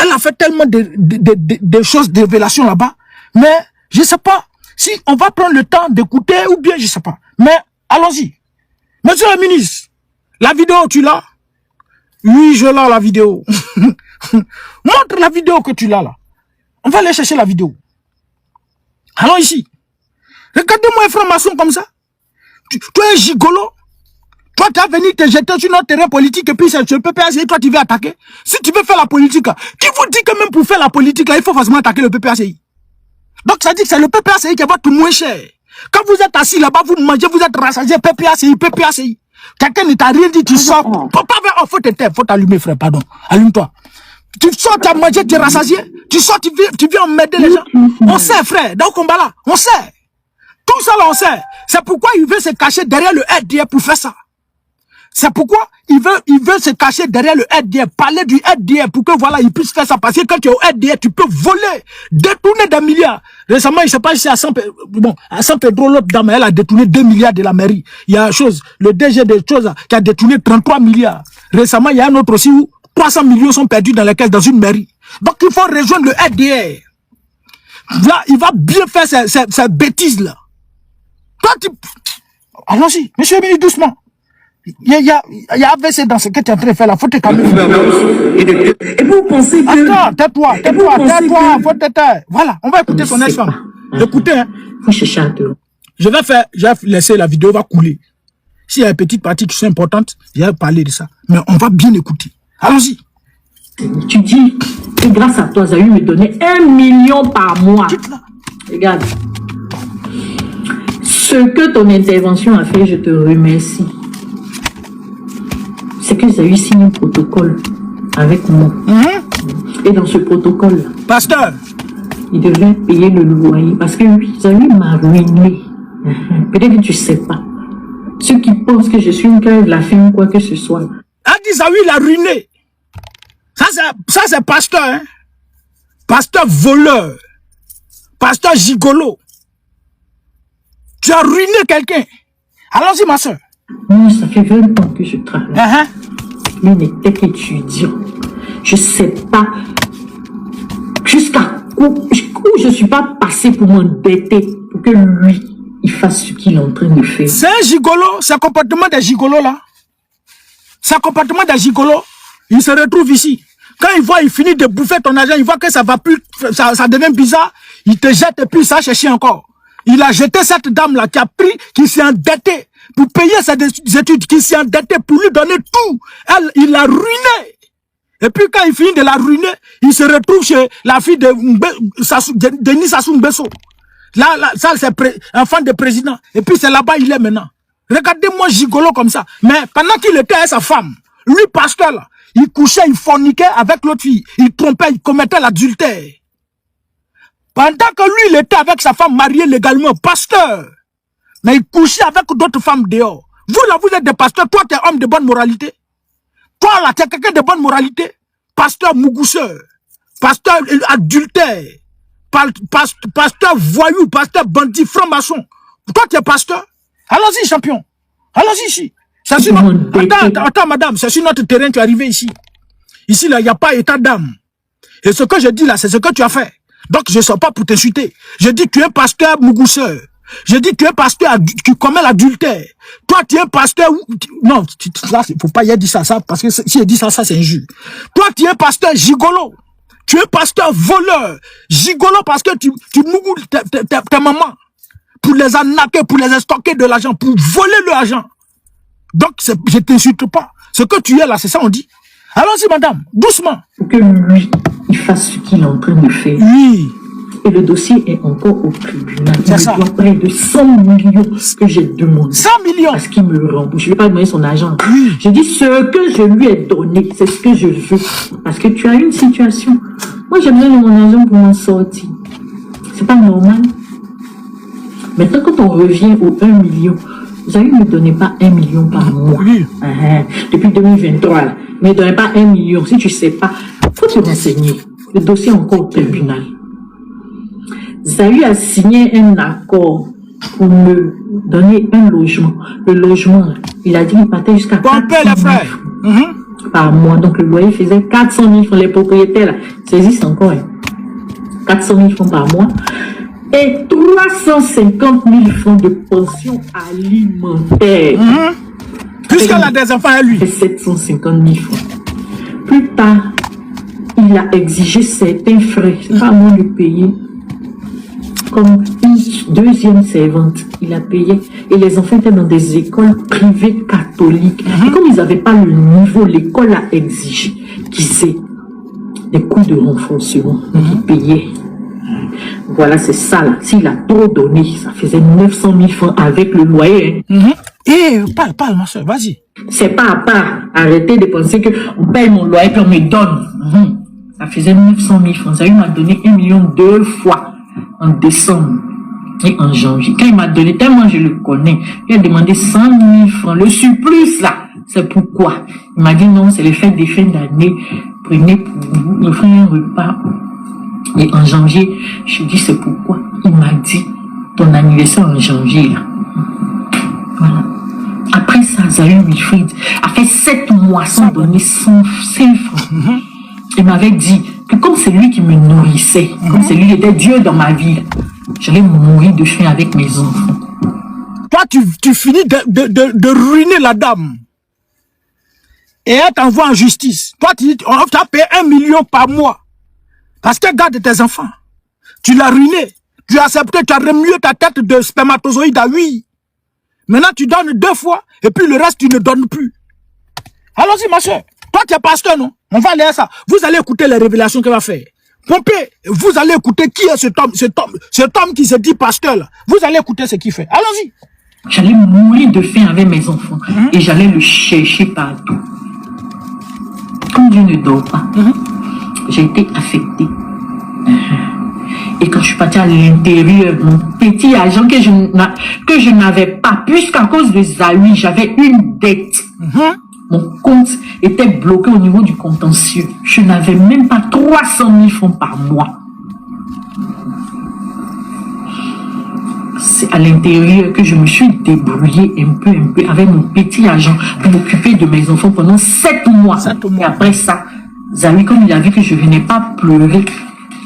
elle a fait tellement de choses, de révélations là-bas. Mais je sais pas si on va prendre le temps d'écouter ou bien je sais pas. Mais allons-y. Monsieur le ministre, la vidéo, tu l'as? Oui, je l'ai la vidéo. Montre la vidéo que tu l'as là. On va aller chercher la vidéo. Allons ici. Regardez-moi un franc-maçon comme ça. Toi, un gigolo. Toi, tu as venu te jeter sur notre terrain politique et puis c'est le PPACI, toi, tu veux attaquer. Si tu veux faire la politique, qui vous dit que même pour faire la politique, là, il faut forcément attaquer le PPACI. Donc, ça dit que c'est le PPACI qui va tout moins cher. Quand vous êtes assis là-bas, vous mangez, vous êtes rassasié, PPACI. Quelqu'un ne t'a rien dit, tu sors. Faut te taire, faut t'allumer, frère, pardon. Allume-toi. Tu sors, tu as mangé, tu es rassasié. Tu sors, tu viens emmerder les gens. On sait, frère, dans le combat là, on sait. Tout ça là, on sait. C'est pourquoi il veut se cacher derrière le RDF pour faire ça. C'est pourquoi il veut se cacher derrière le RDF, parler du RDF pour que voilà, il puisse faire ça. Parce que quand tu es au RDF, tu peux voler, détourner des milliards. Récemment, je sais pas si à San Pedro, l'autre dame, elle a détourné 2 milliards de la mairie. Il y a une chose, le DG des choses qui a détourné 33 milliards. Récemment, il y a un autre aussi où 300 millions sont perdus dans les caisses dans une mairie. Donc, il faut rejoindre le RDF. Là, il va bien faire ces bêtises-là. Toi, allons-y, monsieur le ministre, doucement. Il y a AVC dans ce que tu es en train de faire là, faut te calmer. Et vous pensez que... Attends, tais-toi, faut te taire. Voilà, on va écouter son ex-femme. Écoutez, hein. Faut chercher un peu. Je vais laisser la vidéo, va couler. S'il y a une petite partie qui est importante, je vais parler de ça. Mais on va bien écouter. Allons-y. Tu dis que grâce à toi, Zahou me donnait 1 million par mois. Regarde. Ce que ton intervention a fait, je te remercie. C'est que Zahou signe un protocole avec moi. Et dans ce protocole, pasteur, il devait payer le loyer parce que oui, Zahou m'a ruiné. Peut-être que tu ne sais pas. Ceux qui pensent que je suis une crève la fin ou quoi que ce soit. a dit Zahou l'a ruiné. Ça c'est pasteur, hein? Pasteur voleur. Pasteur gigolo. Tu as ruiné quelqu'un. Allons-y, ma soeur. Moi, ça fait 20 ans que je travaille. Il n'était qu'étudiant. Je ne sais pas jusqu'à où je ne suis pas passé pour m'embêter pour que lui il fasse ce qu'il est en train de faire. C'est un gigolo, c'est un comportement des gigolos là. C'est un comportement des gigolos. Il se retrouve ici. Quand il voit, il finit de bouffer ton argent, il voit que ça va plus, ça devient bizarre, il te jette et puis ça cherche encore. Il a jeté cette dame-là qui a pris, qui s'est endettée pour payer ses études, qui s'est endettée pour lui donner tout. Elle, il l'a ruiné. Et puis quand il finit de la ruiner, il se retrouve chez la fille de Denis Sassou Nguesso. Là, ça c'est enfant de président. Et puis c'est là-bas il est maintenant. Regardez-moi gigolo comme ça. Mais pendant qu'il était avec sa femme, lui pasteur là, il couchait, il forniquait avec l'autre fille. Il trompait, il commettait l'adultère. Pendant que lui, il était avec sa femme mariée légalement, pasteur. Mais il couchait avec d'autres femmes dehors. Vous là, vous êtes des pasteurs. Toi, tu es homme de bonne moralité. Toi là, tu es quelqu'un de bonne moralité. Pasteur mougousseur. Pasteur adultère. Pasteur voyou, pasteur bandit, franc-maçon. Toi, tu es pasteur. Allons-y, champion. Allons-y ici. Attends, madame, c'est sur notre terrain que tu es arrivé ici. Ici, là, il n'y a pas état d'âme. Et ce que je dis là, c'est ce que tu as fait. Donc, je ne sors pas pour t'insulter. Je dis que tu es un pasteur mougousseur. Je dis que tu es un pasteur qui commet l'adultère. Toi, tu es un pasteur... Non, là, il ne faut pas y dire ça, parce que si il dit ça, c'est injure. Toi, tu es un pasteur gigolo. Tu es un pasteur voleur. Gigolo parce que tu mougoules tes mamans pour les arnaquer, pour les stocker de l'argent, pour voler l'argent. Donc, je ne t'insulte pas. Ce que tu es là, c'est ça, on dit. Allons-y, madame, doucement. Pour que lui, il fasse ce qu'il est en train de faire. Oui. Et le dossier est encore au tribunal. C'est ça. Il me doit près de 100 millions que j'ai demandé. 100 millions. Parce qu'il me rembourse. Je ne vais pas demander son argent. Oui. Je dis ce que je lui ai donné, c'est ce que je veux. Parce que tu as une situation. Moi, j'ai besoin de mon argent pour m'en sortir. C'est pas normal. Maintenant, quand on revient au 1 million, vous savez, ne me donnez pas 1 million par mois. Oui. Depuis 2023, là. Ne me donnez pas 1 million. Si tu ne sais pas, il faut te renseigner. Le dossier est encore au tribunal. Zayu a signé un accord pour me donner un logement. Le logement, il a dit qu'il partait jusqu'à 400 000 francs par mois. Donc le loyer faisait 400 000 francs. Les propriétaires, là, saisissent encore. 400 000 francs par mois. Et 350 000 francs de pension alimentaire. Puisqu'elle a des enfants à lui. Et 750 000 francs. Plus tard, il a exigé certains frais. C'est pas à moi de payer. Comme une deuxième servante, il a payé. Et les enfants étaient dans des écoles privées catholiques. Et comme ils n'avaient pas le niveau, l'école a exigé qu'ils aient des coûts de renforcement. Donc ils payaient. Voilà, c'est ça là. S'il a trop donné, ça faisait 900 000 francs avec le loyer. Parle, ma soeur, vas-y. C'est pas à part. Arrêtez de penser qu'on paye mon loyer puis on me donne. Ça faisait 900 000 francs. Ça lui m'a donné 1 million 2 fois. En décembre et en janvier. Quand il m'a donné, tellement je le connais, il a demandé 100 000 francs. Le surplus là, c'est pourquoi. Il m'a dit non, c'est les fêtes des fins d'année. Prenez pour vous, offrir un repas. Et en janvier, je dis c'est pourquoi. Il m'a dit, ton anniversaire en janvier là. Voilà. Après ça, Zayu Wilfried a fait 7 mois sans donner 100 francs. Il m'avait dit que comme c'est lui qui me nourrissait, comme c'est lui qui était Dieu dans ma vie, j'allais mourir de faim avec mes enfants. Toi, tu finis de ruiner la dame. Et elle t'envoie en justice. Toi, tu as payé 1 million par mois. Parce qu'elle garde tes enfants. Tu l'as ruiné. Tu as accepté, tu as remué ta tête de spermatozoïde à 8. Maintenant, tu donnes 2 fois, et puis le reste, tu ne donnes plus. Allons-y, ma soeur. Toi, tu es pasteur, non? On va aller à ça. Vous allez écouter les révélations qu'elle va faire. Pompé, vous allez écouter qui est cet homme qui se dit pasteur, là. Vous allez écouter ce qu'il fait. Allons-y. J'allais mourir de faim avec mes enfants. Et j'allais le chercher partout. Comme Dieu ne dort pas, j'ai été affectée. Et quand je suis partie à l'intérieur, mon petit agent que je n'avais pas, puisqu'à cause de Zayu, j'avais une dette. Mon compte était bloqué au niveau du contentieux. Je n'avais même pas 300 000 francs par mois. C'est à l'intérieur que je me suis débrouillée un peu avec mon petit agent pour m'occuper de mes enfants pendant 7 mois. Et après ça, Zayu, comme il a vu que je ne venais pas pleurer,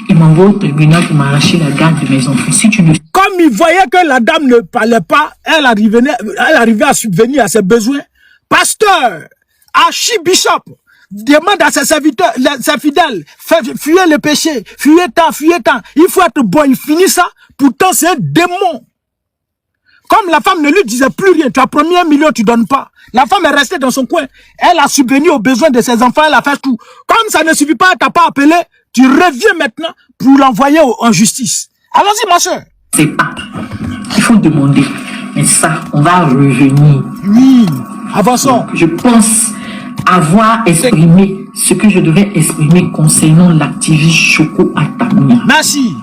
il m'envoie au tribunal pour m'arracher la garde de mes enfants. Si tu ne... Comme Comme il voyait que la dame ne parlait pas, elle arrivait à subvenir à ses besoins. Pasteur, archibishop, demande à ses serviteurs, ses fidèles, fuyez le péché, fuyez tant. Il faut être bon, il finit ça. Pourtant, c'est un démon. Comme la femme ne lui disait plus rien, tu as promis 1 million, tu donnes pas. La femme est restée dans son coin. Elle a subvenu aux besoins de ses enfants, elle a fait tout. Comme ça ne suffit pas, elle t'a pas appelé, tu reviens maintenant pour l'envoyer en justice. Allons-y, ma soeur. C'est pas. Il faut demander. Mais ça, on va revenir. Oui, avançons. Donc, je pense avoir exprimé ce que je devais exprimer concernant l'activiste Choco Atamira. Merci.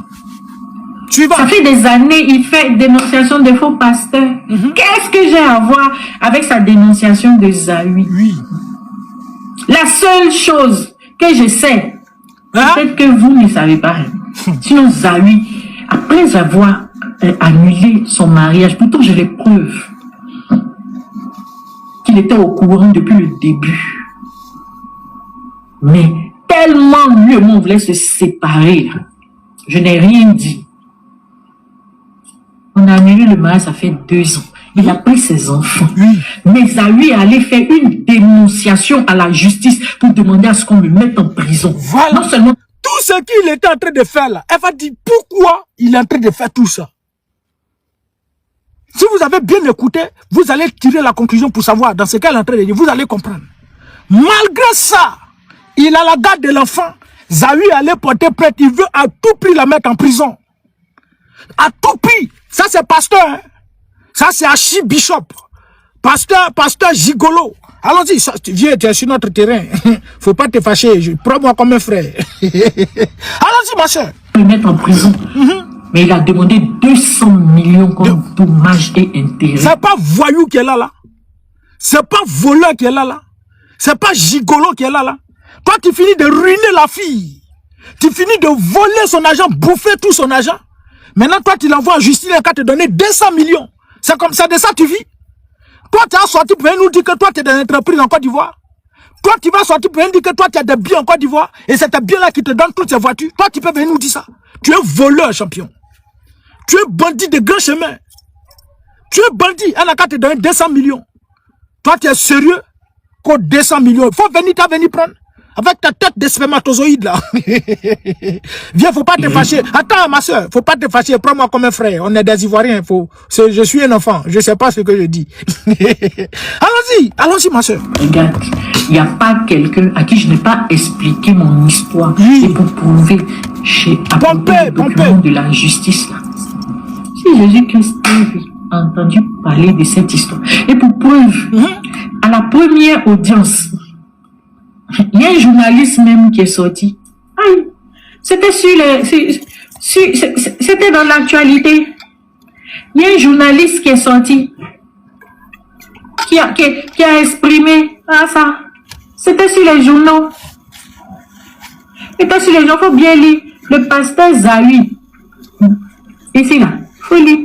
Suivant. Ça fait des années, il fait dénonciation de faux pasteurs. Qu'est-ce que j'ai à voir avec sa dénonciation de Zawi? Oui. La seule chose que je sais, peut-être que vous ne savez pas. Sinon, Zawi, après avoir annulé son mariage, pourtant j'ai les preuves qu'il était au courant depuis le début. Mais tellement lui et moi on voulait se séparer, je n'ai rien dit. On a annulé le mariage, ça fait 2 ans. Il a pris ses enfants. Mais Zawi est allé faire une dénonciation à la justice pour demander à ce qu'on le mette en prison. Voilà. Non seulement tout ce qu'il était en train de faire là, elle va dire pourquoi il est en train de faire tout ça. Si vous avez bien écouté, vous allez tirer la conclusion pour savoir dans ce qu'elle est en train de dire. Vous allez comprendre. Malgré ça, il a la garde de l'enfant. Zawi allait porter plainte. Il veut à tout prix la mettre en prison. À tout prix. Ça c'est pasteur. Hein? Ça c'est archibishop. Pasteur gigolo. Allons-y, viens, tu es sur notre terrain. Faut pas te fâcher. Prends-moi comme un frère. Allons-y, ma soeur. le mettre en prison. Mais il a demandé 200 millions comme dommages et intérêts. C'est pas voyou qui est là. C'est pas voleur qui est là. C'est pas gigolo qui est là. Toi, tu finis de ruiner la fille. Tu finis de voler son argent, bouffer tout son argent. Maintenant, toi, tu l'envoies en justice, il va te donner 200 millions. C'est comme ça, de ça tu vis. Toi, tu as sorti pour nous dire que toi, tu es dans l'entreprise en Côte d'Ivoire. Toi, tu vas sortir pour nous dire que toi, tu as des biens en Côte d'Ivoire. Et c'est tes biens-là qui te donnent toutes ces voitures. Toi, tu peux venir nous dire ça. Tu es voleur, champion. Tu es bandit de grand chemin. Tu es bandit. Elle n'a qu'à te donner 200 millions. Toi, tu es sérieux? Qu'au 200 millions. Il faut venir, t'as venir prendre. Avec ta tête de spermatozoïde là. Viens, faut pas te fâcher. Attends, ma soeur, faut pas te fâcher. Prends-moi comme un frère. On est des Ivoiriens. Je suis un enfant. Je sais pas ce que je dis. Allons-y, ma soeur. Regarde, il n'y a pas quelqu'un à qui je n'ai pas expliqué mon histoire. Et pour prouver, j'ai apporté le document de la justice là. Si Jésus-Christ a entendu parler de cette histoire. Et pour preuve, à la première audience, il y a un journaliste même qui est sorti. C'était c'était dans l'actualité. Il y a un journaliste qui est sorti, qui a exprimé ça. C'était sur les journaux. C'était sur les journaux, faut bien lire. Le pasteur Zawi. Ici là, faut lire.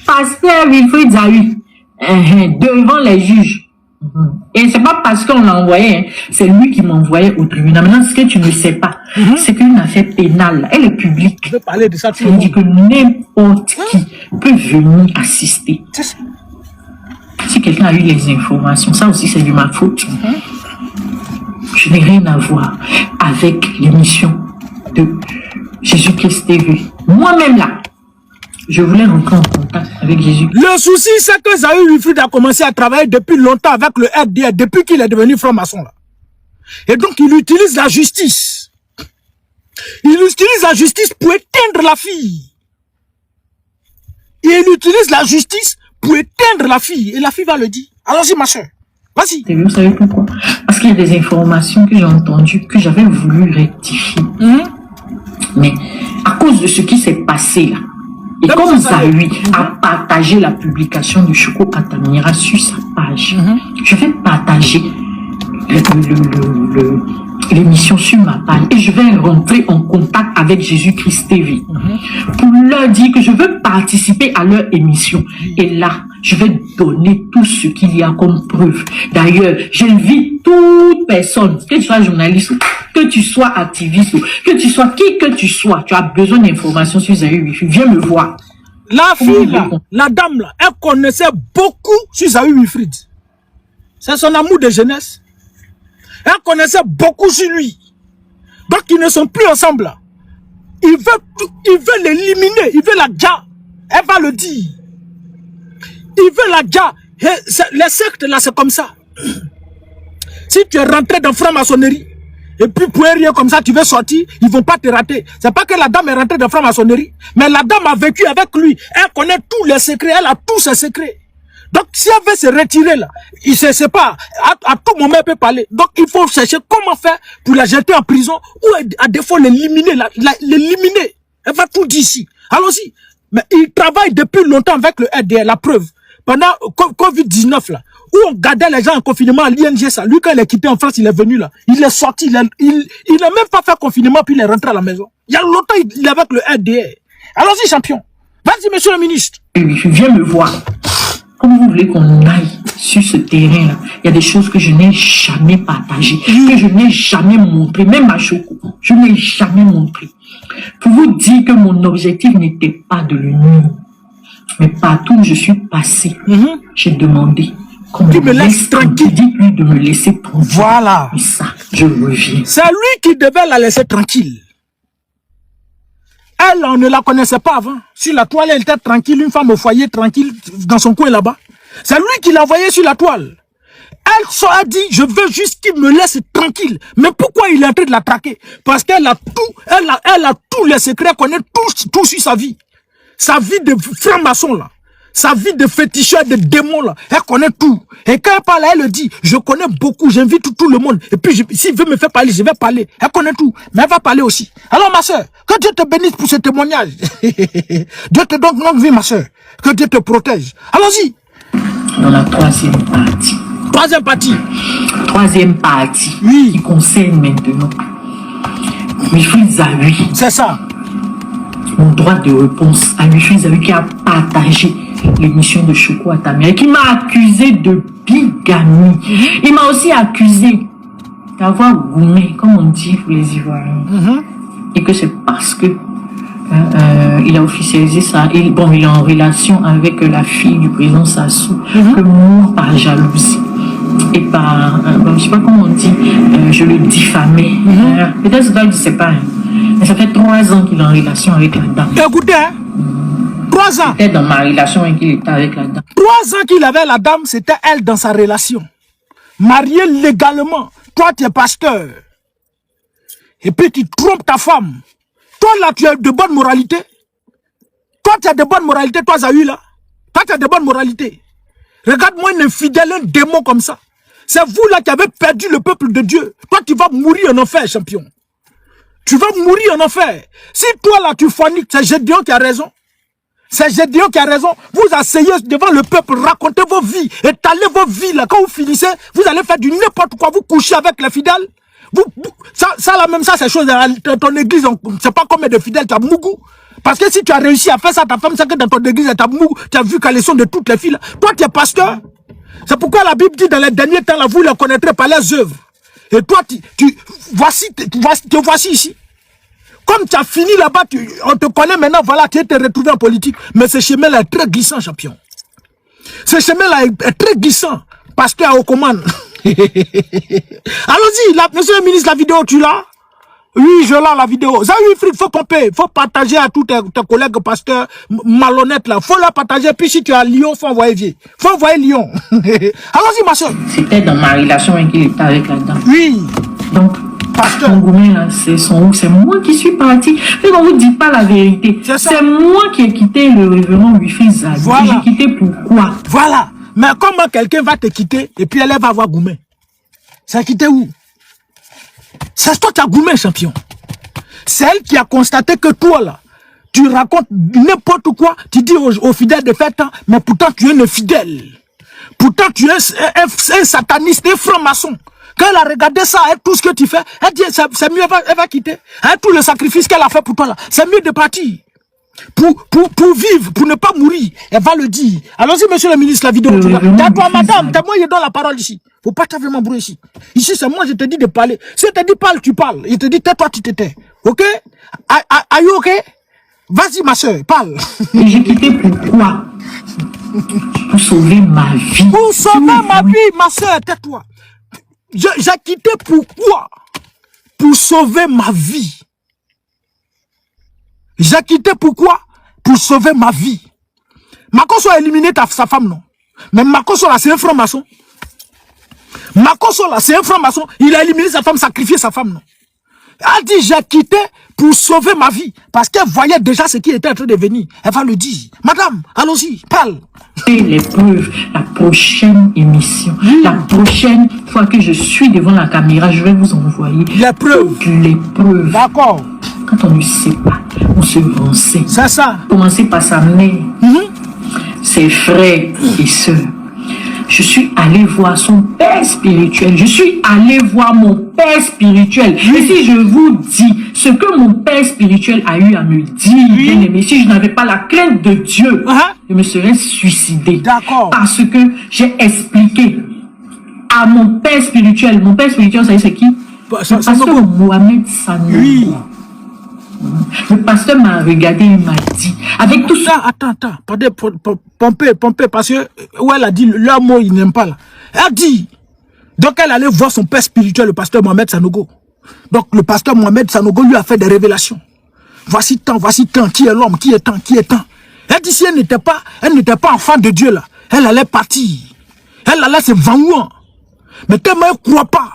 Pasteur Wilfried Zawi. Devant les juges. Et c'est pas parce qu'on l'a envoyé, c'est lui qui m'a envoyé au tribunal. Maintenant, ce que tu ne sais pas, c'est qu'une affaire pénale, elle est publique. Je veux parler de ça. Ça veut dire que n'importe qui peut venir assister. Si quelqu'un a eu les informations, ça aussi c'est de ma faute. Je n'ai rien à voir avec l'émission de Jésus-Christ TV. Moi-même là, je voulais rentrer en contact avec Jésus. Le souci, c'est que Zawi Wilfried a commencé à travailler depuis longtemps avec le RDR, depuis qu'il est devenu franc-maçon là. Et donc, il utilise la justice. Il utilise la justice pour éteindre la fille. Il utilise la justice pour éteindre la fille. Et la fille va le dire. Allons-y, ma soeur. Vas-y. Et vous savez pourquoi? Parce qu'il y a des informations que j'ai entendues, que j'avais voulu rectifier. Mais à cause de ce qui s'est passé là, et comme Zawi a partagé la publication de Choco Atamira sur sa page, je vais partager l'émission sur ma page et je vais rentrer en contact avec Jésus-Christ TV pour leur dire que je veux participer à leur émission. Et là, je vais donner tout ce qu'il y a comme preuve. D'ailleurs, j'invite toute personne, que tu sois journaliste, que tu sois activiste, que tu sois qui que tu sois, tu as besoin d'informations sur Zawi Wilfried, viens me voir. La fille, là, la dame, là, elle connaissait beaucoup sur Zawi Wilfried. C'est son amour de jeunesse. Elle connaissait beaucoup sur lui. Donc, ils ne sont plus ensemble, là. Il veut l'éliminer. Il veut la dja. Elle va le dire. Il veut la dja. Les sectes, là, c'est comme ça. Si tu es rentré dans franc-maçonnerie, et puis pour rien comme ça, tu veux sortir, ils ne vont pas te rater. C'est pas que la dame est rentrée dans franc-maçonnerie, mais la dame a vécu avec lui. Elle connaît tous les secrets, elle a tous ses secrets. Donc, si elle veut se retirer là, il ne sait pas, à tout moment elle peut parler. Donc, il faut chercher comment faire pour la jeter en prison ou à défaut l'éliminer, l'éliminer. Elle va tout dire ici. Allons-y. Mais il travaille depuis longtemps avec le RDR, la preuve. Pendant Covid-19 là, où on gardait les gens en confinement à l'ING, ça. Lui, quand il est quitté en France, il est venu là. Il est sorti, il n'a même pas fait confinement, puis il est rentré à la maison. Il y a longtemps, il est avec le RDR. Allons-y, champion. Vas-y, monsieur le ministre. Viens me voir. Comme vous voulez qu'on aille sur ce terrain-là, il y a des choses que je n'ai jamais partagées, que je n'ai jamais montrées, même à Choco, je n'ai jamais montré. Pour vous dire que mon objectif n'était pas de le nuire, mais partout où je suis passé, j'ai demandé qu'on me laisse tranquille. Dites-lui de me laisser tranquille. Voilà. Et ça, je reviens. C'est lui qui devait la laisser tranquille. Elle, on ne la connaissait pas avant. Sur la toile, elle était tranquille, une femme au foyer, tranquille, dans son coin là-bas. C'est lui qui l'a envoyée sur la toile. Elle a dit, je veux juste qu'il me laisse tranquille. Mais pourquoi il est en train de la traquer? Parce qu'elle a tout, elle a tous les secrets, elle connaît tout sur sa vie. Sa vie de franc-maçon là. Sa vie de féticheur, de démon là. Elle connaît tout. Et quand elle parle, elle le dit, je connais beaucoup, j'invite tout le monde. Et puis, s'il veut me faire parler, je vais parler. Elle connaît tout. Mais elle va parler aussi. Alors ma soeur, que Dieu te bénisse pour ce témoignage. Dieu te donne longue vie, ma soeur. Que Dieu te protège. Allons-y. Dans la troisième partie. Troisième partie. Oui. Qui concerne maintenant Wilfried Zawi. C'est ça. Mon droit de réponse à Wilfried Zawi qui a partagé l'émission de Choco Atami et qui m'a accusé de bigamie. Il m'a aussi accusé d'avoir goumé, comme on dit pour les Ivoiriens. Et que c'est parce que il a officialisé ça. Et bon, il est en relation avec la fille du président Sassou, que moi, par jalousie et par, bon, je sais pas comment on dit, je le diffamais. Peut-être que je ne sais pas. Mais ça fait 3 ans qu'il est en relation avec la dame. Écoutez, 3 ans. C'était dans ma relation et qu'il était avec la dame. 3 ans qu'il avait la dame, c'était elle dans sa relation. Mariée légalement. Toi, tu es pasteur. Et puis tu trompes ta femme. Toi, là, tu as de bonne moralité. Toi, tu as de bonne moralité, toi, Zawi, là. Toi, tu as de bonne moralité. Regarde-moi un infidèle, un démon comme ça. C'est vous, là, qui avez perdu le peuple de Dieu. Toi, tu vas mourir en enfer, champion. Tu vas mourir en enfer. Si toi, là, tu forniques, c'est Gédéon qui a raison. C'est Gédéon qui a raison. Vous asseyez devant le peuple, racontez vos vies, étalez vos vies, là. Quand vous finissez, vous allez faire du n'importe quoi. Vous couchez avec les fidèles. Ça, là, même ça, c'est chose dans ton église, c'est pas combien de fidèles tu as mougou. Parce que si tu as réussi à faire ça, ta femme, c'est que dans ton église, tu as mougou, tu as vu qu'elles sont de toutes les filles. Là. Toi, tu es pasteur. C'est pourquoi la Bible dit dans les derniers temps, là, vous les connaîtrez par les œuvres. Et toi, te voici ici. Comme tu as fini là-bas, on te connaît maintenant, voilà, tu es retrouvé en politique. Mais ce chemin-là est très glissant, champion. Ce chemin-là est très glissant. Pasteur aux commandes. Allons-y, monsieur le ministre, la vidéo, tu l'as? Oui, je l'ai, la vidéo. Zawi Wilfried, faut pomper, faut partager à tous tes collègues pasteurs malhonnêtes là. Faut leur partager, puis si tu es à Lyon, faut envoyer Vieux. Faut envoyer Lyon. Allons-y, ma soeur. C'était dans ma relation avec qu'il était avec la dame. Oui. Donc, pasteur Ngoumé là, c'est moi qui suis parti. Mais on vous dit pas la vérité. C'est moi qui ai quitté le révérend Wilfried Zawi. Voilà. J'ai quitté pourquoi? Voilà. Mais comment quelqu'un va te quitter et puis elle va avoir Goumé? C'est quitté où? C'est toi qui as Goumé, champion. C'est elle qui a constaté que toi, là, tu racontes n'importe quoi, tu dis aux fidèles de faire tant, mais pourtant tu es un infidèle. Pourtant tu es un sataniste, un franc-maçon. Quand elle a regardé ça, et tout ce que tu fais, elle dit, c'est mieux, elle va quitter. Avec tout le sacrifice qu'elle a fait pour toi, là, c'est mieux de partir. Pour vivre, pour ne pas mourir. Elle va le dire. Allons-y, monsieur le ministre, la vidéo. Tais-toi, madame, t'as moi, je donne la parole ici. Faut pas t'avoir bruit ici. Ici, c'est moi, je te dis de parler. Si je te dis parle, tu parles. Je te dis tais-toi, tu te tais. Ok? Are you ok? Vas-y, ma soeur, parle. Et j'ai quitté pourquoi? Pour sauver ma vie. Pour sauver ma vie, ma soeur, tais-toi. J'ai quitté pourquoi? Pour sauver ma vie. J'ai quitté pourquoi? Pour sauver ma vie. Makoso a éliminé sa femme, non? Mais Makoso là, c'est un franc-maçon. Makoso là, c'est un franc-maçon. Il a éliminé sa femme, sacrifié sa femme, non? Elle dit, j'ai quitté pour sauver ma vie. Parce qu'elle voyait déjà ce qui était en train de venir. Elle va le dire. Madame, allons-y, parle. Et l'épreuve, la prochaine émission, la prochaine fois que je suis devant la caméra, je vais vous envoyer l'épreuve. L'épreuve. D'accord. Quand on ne sait pas, on se renseigne. C'est ça. Commencez par sa mère, ses frères et sœurs. Je suis allé voir son père spirituel. Je suis allé voir mon père spirituel. Et si je vous dis ce que mon père spirituel a eu à me dire, bien aimé, si je n'avais pas la crainte de Dieu, je me serais suicidé. D'accord. Parce que j'ai expliqué à mon père spirituel. Mon père spirituel, vous savez c'est qui? Le pasteur Mohamed Sanogo. Oui. Le pasteur m'a regardé, il m'a dit, avec tout ça. Attends, pompez, parce que, où elle a dit, leur mot, il n'aime pas là. Elle dit, donc elle allait voir son père spirituel, le pasteur Mohamed Sanogo. Donc le pasteur Mohamed Sanogo lui a fait des révélations. Voici tant, qui est l'homme, qui est tant. Elle dit, si elle n'était pas enfant de Dieu là, elle allait partir. Elle allait se vendre. Mais tellement elle ne croit pas.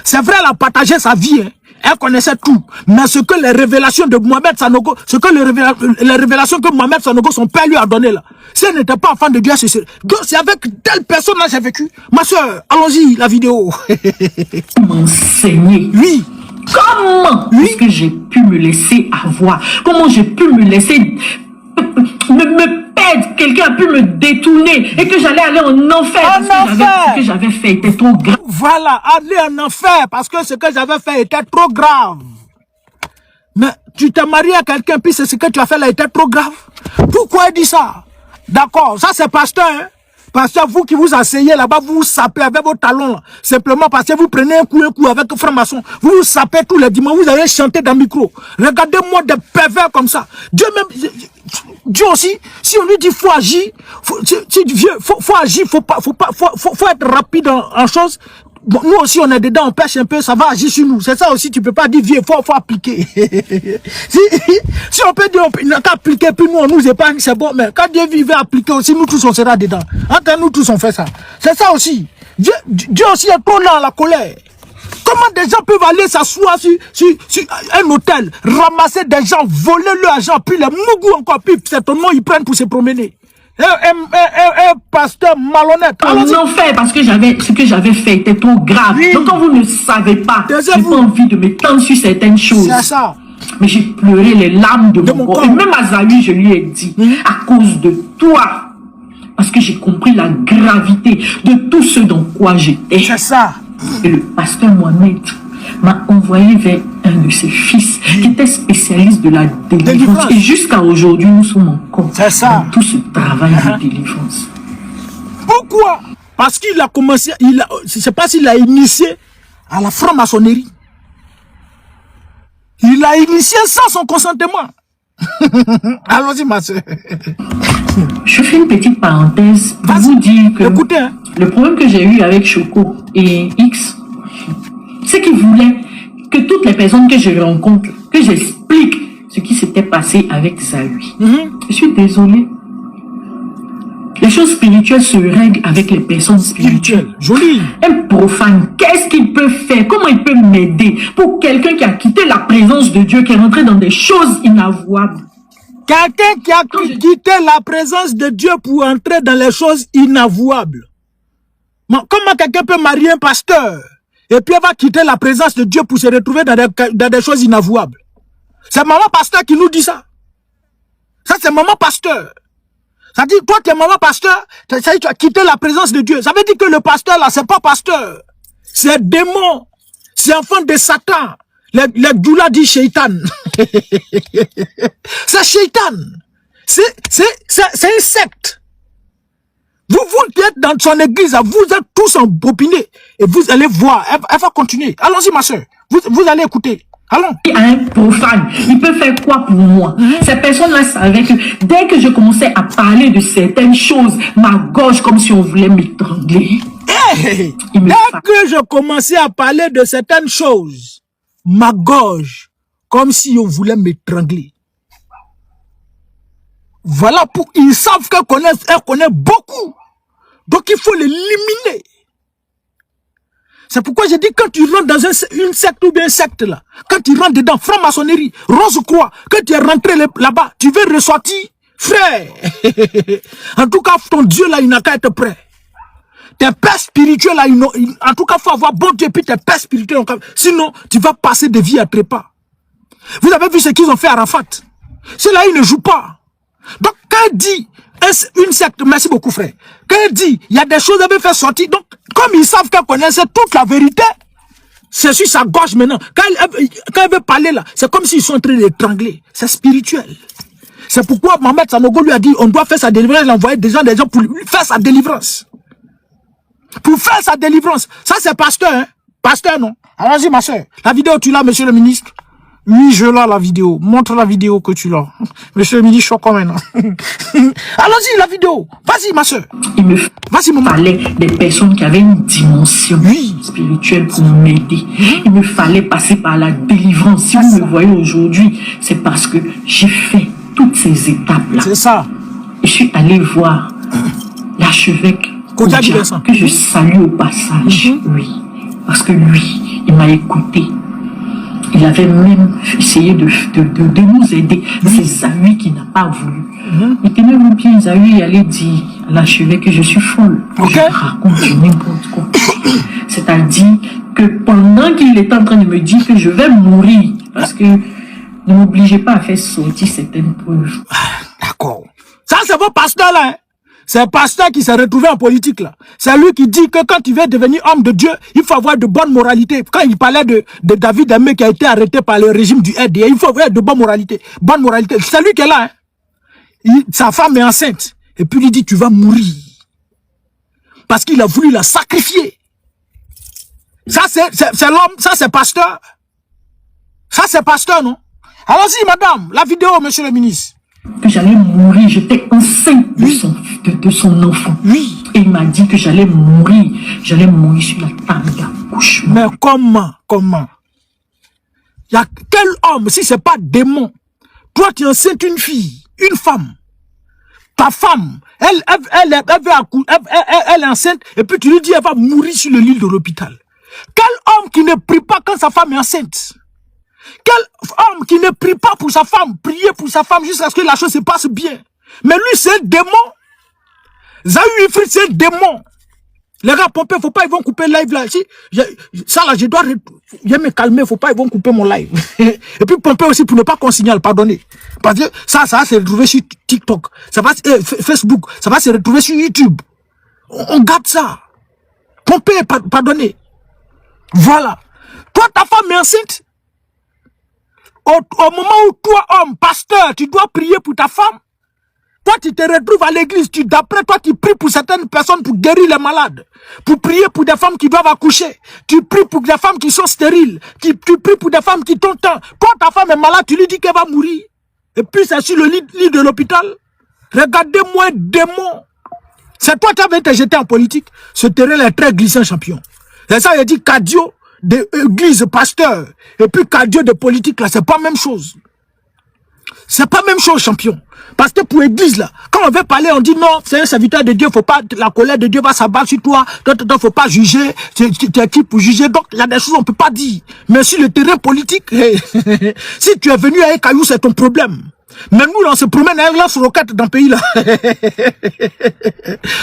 C'est vrai, elle a partagé sa vie, hein. Elle connaissait tout. Mais ce que les révélations de Mohamed Sanogo, les révélations que Mohamed Sanogo, son père lui a donné là, si elle n'était pas enfant de Dieu, c'est avec telle personne là j'ai vécu. Ma soeur, allons-y, la vidéo. M'enseigner. Oui. Comment est-ce que j'ai pu me laisser avoir? Comment j'ai pu me laisser me perdre? Quelqu'un a pu me détourner et que j'allais aller en enfer. Ce que j'avais fait était trop grave. Voilà, aller en enfer parce que ce que j'avais fait était trop grave. Mais tu t'es marié à quelqu'un puis ce que tu as fait là était trop grave. Pourquoi il dit ça? D'accord, ça c'est pasteur, hein? Pasteur, vous qui vous asseyez là-bas, vous vous sapez avec vos talons là. Simplement parce que vous prenez un coup avec un franc-maçon. Vous vous sapez tous les dimanches, vous allez chanter dans le micro. Regardez-moi des pervers comme ça. Dieu même, Dieu aussi, si on lui dit faut agir, faut agir, faut être rapide en choses. Bon, nous aussi on est dedans, on pêche un peu, ça va agir sur nous. C'est ça aussi, tu peux pas dire vieux, faut appliquer. si on peut dire on n'a qu'à appliquer, puis nous on nous épargne, c'est bon, mais quand Dieu veut appliquer aussi, nous tous on sera dedans. Entre nous tous on fait ça. C'est ça aussi. Dieu aussi est trop lent à la colère. Comment des gens peuvent aller s'asseoir sur un hôtel, ramasser des gens, voler leur argent, puis les mougous encore, puis c'est ton nom, ils prennent pour se promener. Un pasteur malhonnête. En enfer, parce que ce que j'avais fait était trop grave. Oui. Donc quand vous ne savez pas, j'ai pas envie de m'étendre sur certaines choses. C'est ça. Mais j'ai pleuré les larmes de mon corps. Et même à Zahui, je lui ai dit, à cause de toi, parce que j'ai compris la gravité de tout ce dans quoi j'étais. C'est ça. Et le pasteur Mohamed m'a envoyé vers un de ses fils qui était spécialiste de la délivrance. Et jusqu'à aujourd'hui, nous sommes encore dans tout ce travail de délivrance. Pourquoi? Parce qu'il a commencé, je ne sais pas s'il a initié à la franc-maçonnerie. Il a initié sans son consentement. Allons-y, ma soeur. Je fais une petite parenthèse pour vous dire que écoutez, hein. Le problème que j'ai eu avec Choco et X, c'est qu'ils voulaient que toutes les personnes que je rencontre, que j'explique ce qui s'était passé avec Zahui. Je suis désolée. Les choses spirituelles se règlent avec les personnes spirituelles. Joli. Un profane, qu'est-ce qu'il peut faire? Comment il peut m'aider? Pour quelqu'un qui a quitté la présence de Dieu, qui est rentré dans des choses inavouables. Quelqu'un qui a quitté la présence de Dieu pour entrer dans les choses inavouables. Comment quelqu'un peut marier un pasteur et puis elle va quitter la présence de Dieu pour se retrouver dans des choses inavouables? C'est maman pasteur qui nous dit ça. Ça c'est maman pasteur. Ça dit, toi tu es maman pasteur, ça dit tu as quitté la présence de Dieu. Ça veut dire que le pasteur là, c'est pas pasteur. C'est démon. C'est enfant de Satan. Les doula dit Shaitan. C'est Shaitan. C'est une secte. Vous êtes dans son église, vous êtes tous en bopiné. Et vous allez voir, elle va continuer. Allons-y ma soeur, vous allez écouter. Allons. Un profane, il peut faire quoi pour moi? Ces personnes-là savaient que dès que je commençais à parler de certaines choses, ma gorge comme si on voulait m'étrangler. Hey, dès que je commençais à parler de certaines choses, ma gorge comme si on voulait m'étrangler. Voilà pour ils savent qu'elle connaît beaucoup. Donc il faut l'éliminer. C'est pourquoi je dis quand tu rentres dans une secte ou bien un secte là, quand tu rentres dedans, franc-maçonnerie, Rose-Croix, que tu es rentré là-bas, tu veux ressortir, frère. En tout cas, ton Dieu là, il n'a qu'à être prêt. Tes pères spirituels là, en tout cas, il faut avoir bon Dieu, puis tes pères spirituels, sinon, tu vas passer des vies à trépas. Vous avez vu ce qu'ils ont fait à Arafat. Ceux-là, ils ne jouent pas. Donc, quand il dit une secte, merci beaucoup frère, quand il dit, il y a des choses à faire sortir, donc, comme ils savent qu'elle connaissait toute la vérité, c'est sur sa gorge maintenant. Quand elle veut parler là, c'est comme s'ils sont en train d'étrangler. C'est spirituel. C'est pourquoi Mohamed Sanogo lui a dit, on doit faire sa délivrance, il a envoyé des gens pour faire sa délivrance. Pour faire sa délivrance. Ça c'est pasteur, hein. Pasteur, non. Allons-y ma soeur. La vidéo tu l'as, monsieur le ministre? Oui, je l'ai la vidéo. Montre la vidéo que tu l'as. Monsieur le ministre, je suis quand même. Allons-y, la vidéo. Vas-y, ma soeur. Il me fallait des personnes qui avaient une dimension spirituelle pour m'aider. Il me fallait passer par la délivrance. Si vous me voyez aujourd'hui, c'est parce que j'ai fait toutes ces étapes-là. C'est ça. Je suis allé voir l'archevêque que je salue au passage. Oui. Parce que lui, il m'a écouté. Il avait même essayé de nous aider. C'est Zahui qui n'a pas voulu. Il tenait mon pied, Zahui allait dire à l'archevêque que je suis folle. Je raconte n'importe quoi. C'est-à-dire que pendant qu'il était en train de me dire que je vais mourir, parce que ne m'obligez pas à faire sortir certaines preuves. D'accord. Ça, c'est vos pasteurs là. Hein? C'est un pasteur qui s'est retrouvé en politique là. C'est lui qui dit que quand tu veux devenir homme de Dieu, il faut avoir de bonnes moralités. Quand il parlait de David Aimé qui a été arrêté par le régime du RDA, il faut avoir de bonnes moralités. Bonne moralité. C'est lui qui est là. Hein. Sa femme est enceinte. Et puis il dit tu vas mourir. Parce qu'il a voulu la sacrifier. Ça c'est l'homme, ça c'est pasteur. Ça c'est pasteur, non? Allons-y madame, la vidéo monsieur le ministre. Que j'allais mourir, j'étais enceinte de son enfant. Oui. Et il m'a dit que j'allais mourir sur la table d'accouchement. Mais comment? Il y a quel homme, si c'est pas démon? Toi, tu enceintes une fille, une femme. Ta femme, elle est enceinte, et puis tu lui dis, elle va mourir sur le lit de l'hôpital. Quel homme qui ne prie pas quand sa femme est enceinte? Quel homme qui ne prie pas pour sa femme, prier pour sa femme jusqu'à ce que la chose se passe bien? Mais lui, c'est un démon. Zahui Ifrit, c'est un démon. Les gars, Pompé, faut pas, ils vont couper le live là. Ça là, je dois me calmer, faut pas, ils vont couper mon live. Et puis Pompé aussi, pour ne pas qu'on signale, pardonnez. Parce que ça va se retrouver sur TikTok, ça va, Facebook, ça va se retrouver sur YouTube. On garde ça. Pompé, pardonnez. Voilà. Toi, ta femme est enceinte. Au moment où toi, homme, pasteur, tu dois prier pour ta femme, toi, tu te retrouves à l'église, d'après toi, tu pries pour certaines personnes pour guérir les malades, pour prier pour des femmes qui doivent accoucher, tu pries pour des femmes qui sont stériles, tu pries pour des femmes qui t'ont tant. Toi, ta femme est malade, tu lui dis qu'elle va mourir, et puis c'est sur le lit de l'hôpital. Regardez-moi, démon. C'est toi qui avais été jeté en politique. Ce terrain est très glissant, champion. C'est ça, il a dit cardio de église, pasteur, et puis cardio de politique, là, c'est pas la même chose. C'est pas la même chose, champion. Parce que pour église, là, quand on veut parler, on dit non, c'est un serviteur de Dieu, faut pas, la colère de Dieu va s'abattre sur toi, donc faut pas juger, tu es qui pour juger, donc il y a des choses on peut pas dire. Mais sur le terrain politique, si tu es venu à un caillou, c'est ton problème. Mais nous, on se promène à un lance-roquette dans le pays là.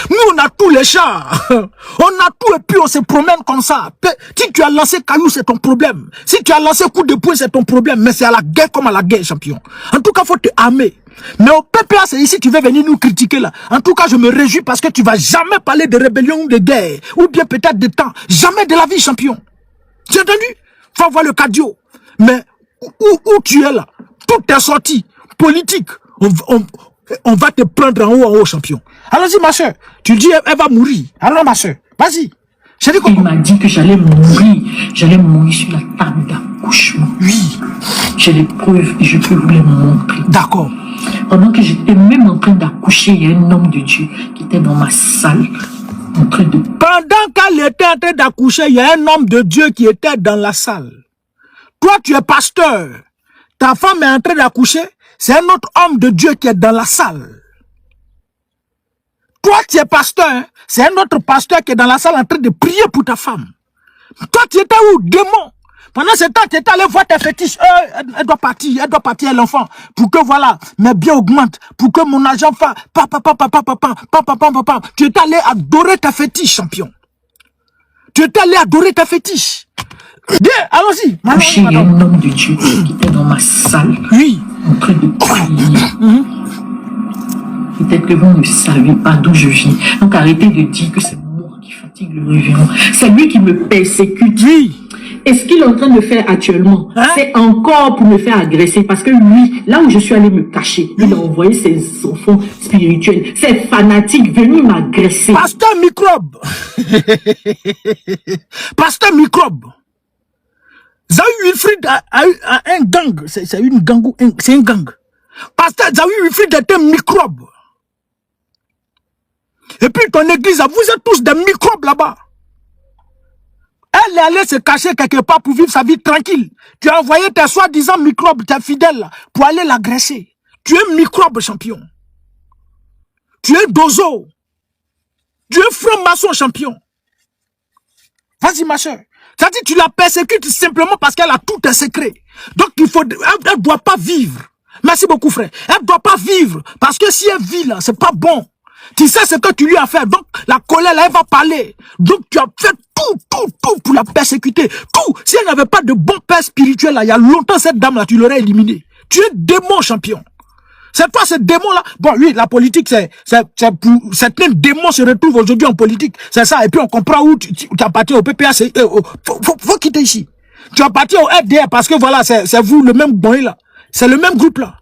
Nous, on a tous les chars. On a tout et puis on se promène comme ça. Si tu as lancé caillou, c'est ton problème. Si tu as lancé coup de poing, c'est ton problème. Mais c'est à la guerre comme à la guerre, champion. En tout cas, faut te armer. Mais au PPA, c'est ici, tu veux venir nous critiquer là. En tout cas, je me réjouis parce que tu vas jamais parler de rébellion ou de guerre. Ou bien peut-être de temps. Jamais de la vie, champion. Tu as entendu? Faut voir le cardio. Mais où tu es là? Toutes tes sorties politique, on va te prendre en haut, champion. Allons-y, ma soeur. Tu dis, elle va mourir. Alors, ma soeur, vas-y. Il m'a dit que j'allais mourir. J'allais mourir sur la table d'accouchement. Oui. J'ai les preuves et je peux vous les montrer. D'accord. Pendant que j'étais même en train d'accoucher, il y a un homme de Dieu qui était dans ma salle. En train de... Pendant qu'elle était en train d'accoucher, il y a un homme de Dieu qui était dans la salle. Toi, tu es pasteur. Ta femme est en train d'accoucher. C'est un autre homme de Dieu qui est dans la salle. Toi, tu es pasteur. Hein? C'est un autre pasteur qui est dans la salle en train de prier pour ta femme. Toi, tu étais où, démon? Pendant ce temps, tu étais allé voir tes fétiches. Elle doit partir, l'enfant. Pour que, voilà, mes biens augmentent. Pour que mon argent fasse. Tu étais allé adorer tes fétiches, champion. Tu étais allé adorer tes fétiches. Bien, allons-y. Il y a un homme de Dieu qui était dans ma salle. Oui. En train de prier. Peut-être que vous ne savez pas d'où je viens. Donc arrêtez de dire que c'est moi qui fatigue le révérend. C'est lui qui me persécute. Oui. Et ce qu'il est en train de faire actuellement, c'est encore pour me faire agresser. Parce que lui, là où je suis allé me cacher, il a envoyé ses enfants spirituels, ses fanatiques venus m'agresser. Pasteur Microbe. Pasteur Microbe. Zawi Wilfried a un gang. C'est une gang. C'est un gang. Pasteur Zawi Wilfried est un microbe. Et puis ton église, vous êtes tous des microbes là-bas. Elle est allée se cacher quelque part pour vivre sa vie tranquille. Tu as envoyé tes soi-disant microbes, tes fidèles, là, pour aller l'agresser. Tu es microbe, champion. Tu es dozo. Tu es franc-maçon, champion. Vas-y, ma soeur. C'est-à-dire tu la persécutes simplement parce qu'elle a tous tes secrets. Donc il faut, elle ne doit pas vivre. Merci beaucoup, frère. Elle ne doit pas vivre. Parce que si elle vit là, c'est pas bon. Tu sais ce que tu lui as fait. Donc, la colère, là, elle va parler. Donc, tu as fait tout pour la persécuter. Tout. Si elle n'avait pas de bon père spirituel, là, il y a longtemps, cette dame-là, tu l'aurais éliminée. Tu es démon, champion. C'est toi, ce démon-là. Bon, oui, la politique, pour certains démons se retrouvent aujourd'hui en politique. C'est ça. Et puis, on comprend où tu appartiens au PPA. Faut quitter ici. Tu appartiens au FDR parce que voilà, c'est vous, le même bon là. C'est le même groupe là.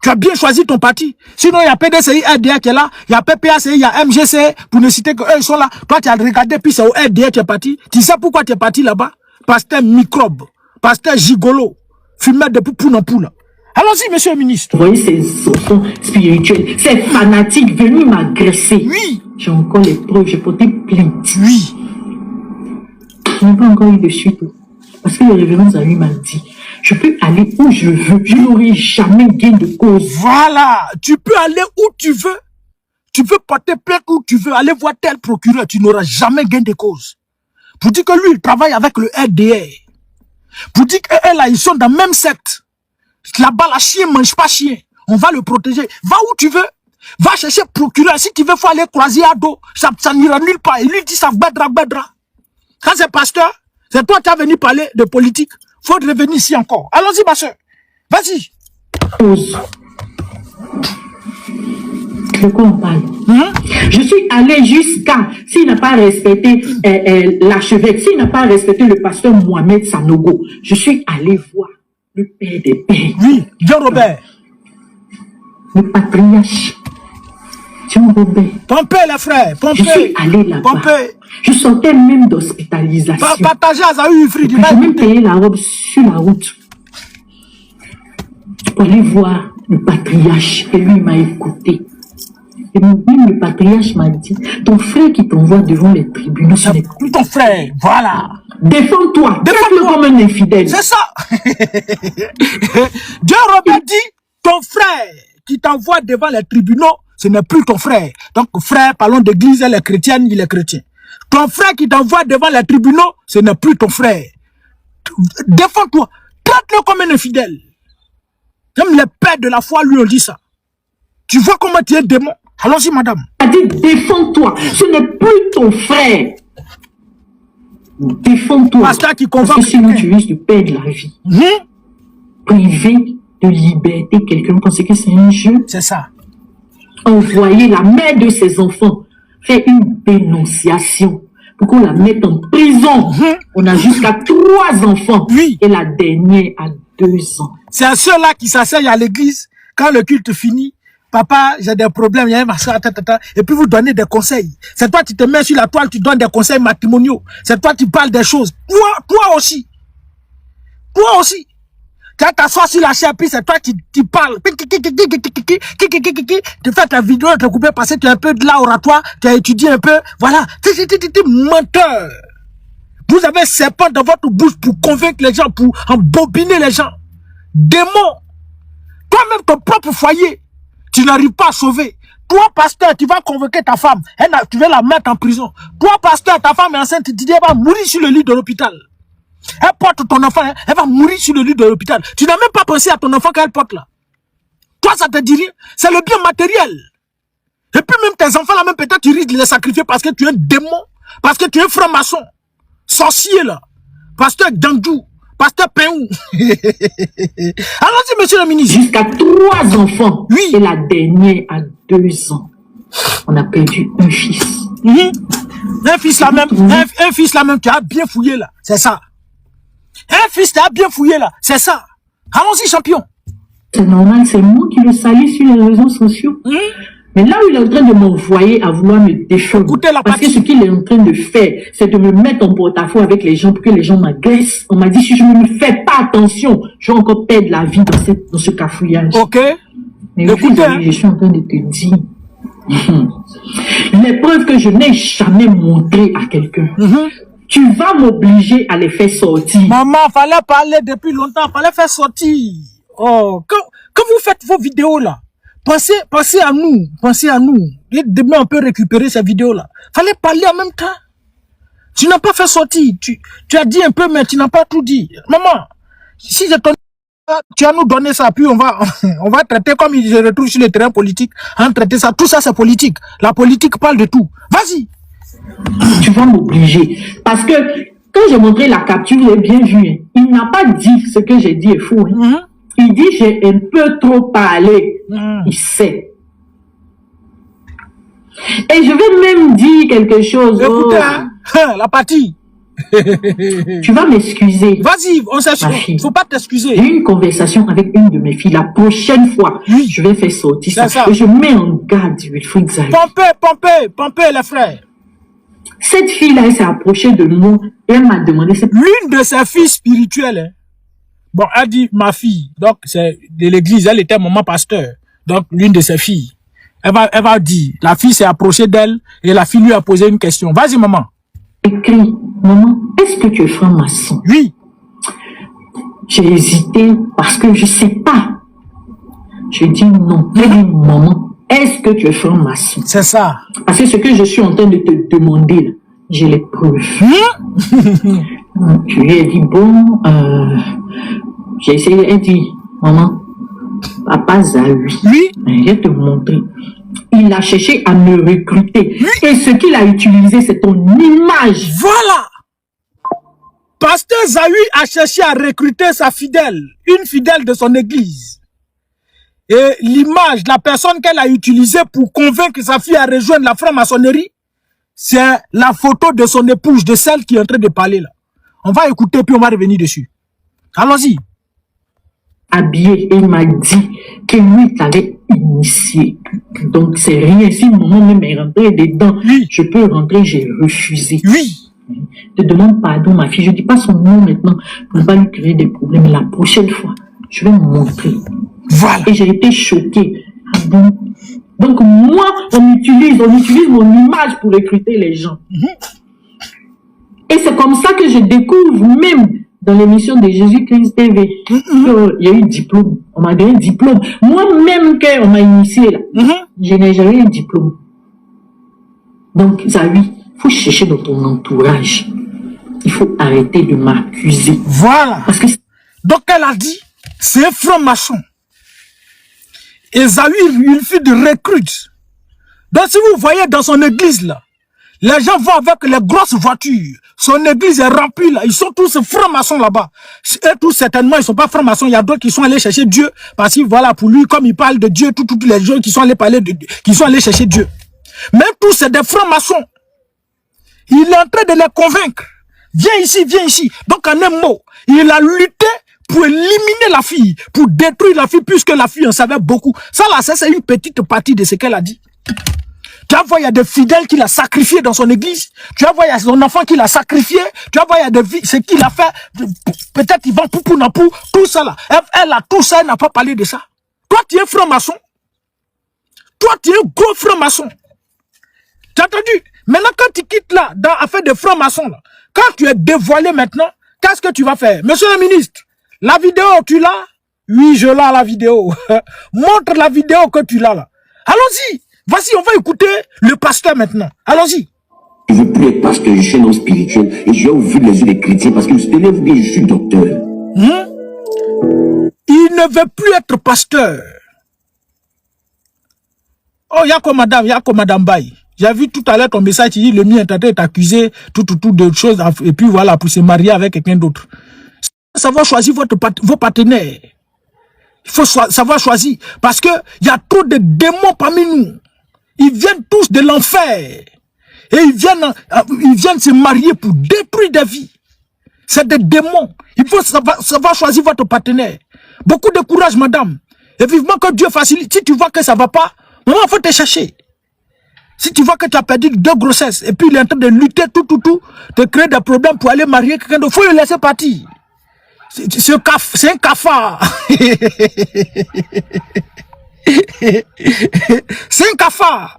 Tu as bien choisi ton parti. Sinon, il y a PDCI, RDA qui est là. Il y a PPACI, il y a MGC, pour ne citer que eux, ils sont là. Toi, tu as regardé, puis c'est au RDA qui est parti. Tu sais pourquoi tu es parti là-bas? Pasteur microbe. Pasteur gigolo. Fumeur de poupou en poule. Allons-y, monsieur le ministre. Vous voyez ces enfants spirituels, ces fanatiques venus m'agresser. Oui. J'ai encore les preuves, j'ai porté plainte. Oui. Je n'ai pas encore eu de suite. Parce que le révérend Zawi m'a dit, je peux aller où je veux. Je n'aurai jamais gain de cause. Voilà. Tu peux aller où tu veux. Tu peux porter plainte où tu veux. Aller voir tel procureur. Tu n'auras jamais gain de cause. Pour dire que lui, il travaille avec le RDR. Pour dire qu'eux, là, ils sont dans la même secte. Là-bas, la chien ne mange pas chien. On va le protéger. Va où tu veux. Va chercher procureur. Si tu veux, faut aller croiser à dos. Ça n'ira nulle part. Il lui dit ça, bedra. Quand c'est pasteur, c'est toi qui as venu parler de politique. Faut revenir ici encore. Allons-y, ma soeur. Vas-y. De quoi on parle? Je suis allé jusqu'à, s'il n'a pas respecté l'archevêque, s'il n'a pas respecté le pasteur Mohamed Sanogo, je suis allé voir le père des pères. Oui, John Robert. Le patriarche. John Robert. Pompé, les frères. Pompé. Je suis allé là-bas. Je sortais même d'hospitalisation. Partagez à Zawi Wilfried. J'ai même payé la robe sur la route. Pour aller voir le patriarche. Et lui, il m'a écouté. Et même le patriarche m'a dit, ton frère qui t'envoie devant les tribunaux, ce n'est plus ton frère. Voilà. Défends-toi. Défends-le comme un infidèle. C'est ça. Dieu Robert dit, ton frère qui t'envoie devant les tribunaux, ce n'est plus ton frère. Donc, frère, parlons d'église, elle est chrétienne, il est chrétien. Ton frère qui t'envoie devant les tribunaux, ce n'est plus ton frère. Défends-toi. Traite-le comme un infidèle. Comme les pères de la foi lui ont dit ça. Tu vois comment tu es démon? Allons-y, madame. Il a dit, défends-toi. Ce n'est plus ton frère. Défends-toi. Parce que sinon, tu risques de perdre la vie. Priver de liberté quelqu'un, pensez que c'est un jeu? C'est ça. Envoyer la mère de ses enfants faire une dénonciation pour qu'on la mette en prison. On a jusqu'à 3 enfants. Oui. Et la dernière a 2 ans. C'est à ceux-là qui s'asseyent à l'église. Quand le culte finit, papa, j'ai des problèmes, il y a ma soeur, et puis vous donnez des conseils. C'est toi qui te mets sur la toile, tu donnes des conseils matrimoniaux. C'est toi qui parles des choses. Toi aussi. Toi aussi. Tu t'assois sur la chaise, puis c'est toi qui parles. Tu fais ta vidéo, tu coupé parce que tu as un peu de l'oratoire, tu as étudié un peu. Voilà. Menteur. Vous avez un serpent dans votre bouche pour convaincre les gens, pour embobiner les gens. Démon. Toi-même, ton propre foyer, tu n'arrives pas à sauver. Toi, pasteur, tu vas convoquer ta femme. Tu vas la mettre en prison. Toi, pasteur, ta femme est enceinte, tu dis, elle va mourir sur le lit de l'hôpital. Elle porte ton enfant, elle va mourir sur le lit de l'hôpital. Tu n'as même pas pensé à ton enfant qu'elle porte là. Toi, ça te dit rien. C'est le bien matériel. Et puis même tes enfants là, même peut-être tu risques de les sacrifier parce que tu es un démon, parce que tu es un franc-maçon, sorcier là, pasteur Djandjou, pasteur Péou. Allons-y, monsieur le ministre. Jusqu'à 3 enfants. Oui. Et la dernière à 2 ans. On a perdu un fils. Un fils là même, un fils là même, tu as bien fouillé là. C'est ça. Un fils, tu as bien fouillé là. C'est ça. Allons-y, champion. C'est normal, c'est moi qui le salis sur les réseaux sociaux. Mais là où il est en train de m'envoyer à vouloir me défendre, parce que ce qu'il est en train de faire, c'est de me mettre en porte-à-faux avec les gens pour que les gens m'agressent. On m'a dit, si je ne me fais pas attention, je vais encore perdre la vie dans ce cafouillage. Ok. Mais écoutez, je suis en train de te dire, les preuves que je n'ai jamais montrées à quelqu'un, tu vas m'obliger à les faire sortir. Maman, fallait parler depuis longtemps, fallait faire sortir. Oh, quand vous faites vos vidéos là, pensez à nous, Et demain on peut récupérer ces vidéos là. Fallait parler en même temps. Tu n'as pas fait sortir. Tu as dit un peu, mais tu n'as pas tout dit. Maman, si je t'en tu vas nous donner ça, puis on va traiter comme il se retrouve sur le terrain politique, traiter ça. Tout ça c'est politique. La politique parle de tout. Vas-y. Tu vas m'obliger. Parce que quand j'ai montré la capture, vous avez bien vu, il n'a pas dit ce que j'ai dit est faux. Il dit j'ai un peu trop parlé. Il sait. Et je vais même dire quelque chose. Écoutez, la partie. Tu vas m'excuser. Vas-y, on s'excuse. Il ne faut pas t'excuser. J'ai eu une conversation avec une de mes filles. La prochaine fois, je vais faire sortir ça. Et je mets en garde Wilfried Zaï. Pompez, les frères. Cette fille-là, elle s'est approchée de moi et elle m'a demandé... L'une de ses filles spirituelles, hein. Bon, elle dit ma fille, donc c'est de l'église, elle était maman pasteur. Donc, l'une de ses filles, elle va dire, la fille s'est approchée d'elle et la fille lui a posé une question. Vas-y, maman. Écrit, maman, est-ce que tu es franc-maçon? Oui. J'ai hésité parce que je sais pas. Je dis non. Elle dit, maman, est-ce que tu es franc-maçon? C'est ça. Parce que ce que je suis en train de te demander, là, j'ai les preuves. Je lui ai dit, bon, j'ai essayé, elle dit, maman, papa Zaï, je vais te montrer. Il a cherché à me recruter. Et ce qu'il a utilisé, c'est ton image. Voilà. Pasteur Zaï a cherché à recruter sa fidèle, une fidèle de son église. Et l'image, la personne qu'elle a utilisée pour convaincre sa fille à rejoindre la franc-maçonnerie, c'est la photo de son épouse, de celle qui est en train de parler là. On va écouter puis on va revenir dessus. Allons-y. Habillé, et il m'a dit que lui t'avait initié. Donc c'est rien. Si maman même est rentrée dedans, je peux rentrer, j'ai refusé. Oui. Je demande pardon, ma fille. Je dis pas son nom maintenant pour ne pas lui créer des problèmes. La prochaine fois, je vais me montrer. Voilà. Et j'ai été choquée. Donc moi, on utilise mon image pour recruter les gens. Et c'est comme ça que je découvre même dans l'émission de Jésus-Christ TV. Il y a eu un diplôme. On m'a donné un diplôme. Moi-même, quand on m'a initié là, je n'ai jamais eu un diplôme. Donc, Zaï, il faut chercher dans ton entourage. Il faut arrêter de m'accuser. Voilà. Parce que... Donc, elle a dit, c'est un franc-maçon. Et Zaï, il fait de recrute. Donc, si vous voyez dans son église là, les gens vont avec les grosses voitures. Son église est remplie là. Ils sont tous francs-maçons là-bas. Et tous certainement, ils sont pas francs-maçons. Il y a d'autres qui sont allés chercher Dieu. Parce que voilà, pour lui, comme il parle de Dieu, tous les gens qui sont allés parler de Dieu, qui sont allés chercher Dieu. Même tous, c'est des francs-maçons. Il est en train de les convaincre. Viens ici, viens ici. Donc, en un mot, il a lutté pour éliminer la fille, pour détruire la fille, puisque la fille en savait beaucoup. Ça là, c'est une petite partie de ce qu'elle a dit. Tu vas voir, il y a des fidèles qu'il a sacrifiés dans son église. Tu vas voir, il y a son enfant qu'il a sacrifié. Tu vas voir, il y a des ce qu'il a fait. Peut-être il va poupou napou. Tout ça là. Elle a tout ça, elle n'a pas parlé de ça. Toi, tu es franc-maçon. Toi, tu es un gros franc-maçon. Tu as entendu? Maintenant, quand tu quittes là, dans l'affaire de franc-maçon là, quand tu es dévoilé maintenant, qu'est-ce que tu vas faire? Monsieur le ministre, la vidéo, tu l'as? Oui, je l'ai la vidéo. Montre la vidéo que tu l'as là. Allons-y. Voici, on va écouter le pasteur maintenant. Allons-y. Je ne veux plus être pasteur, je suis un homme spirituel et j'ai ouvert les yeux des chrétiens parce que tenez-vous bien, je suis docteur. Il ne veut plus être pasteur. Oh, y'a comme madame Baye. J'ai vu tout à l'heure ton message, tu dis le mien est en train de t'accuser, tout de choses, et puis voilà, pour se marier avec quelqu'un d'autre. Savoir choisir vos partenaires. Il faut savoir choisir. Parce que il y a trop de démons parmi nous. Ils viennent tous de l'enfer. Et ils viennent se marier pour détruire des vies. C'est des démons. Il faut savoir choisir votre partenaire. Beaucoup de courage, madame. Et vivement que Dieu facilite. Si tu vois que ça ne va pas, maman, il faut te chercher. Si tu vois que tu as perdu 2 grossesses, et puis il est en train de lutter, te créer des problèmes pour aller marier quelqu'un d'autre, il faut le laisser partir. C'est un cafard. C'est un cafard.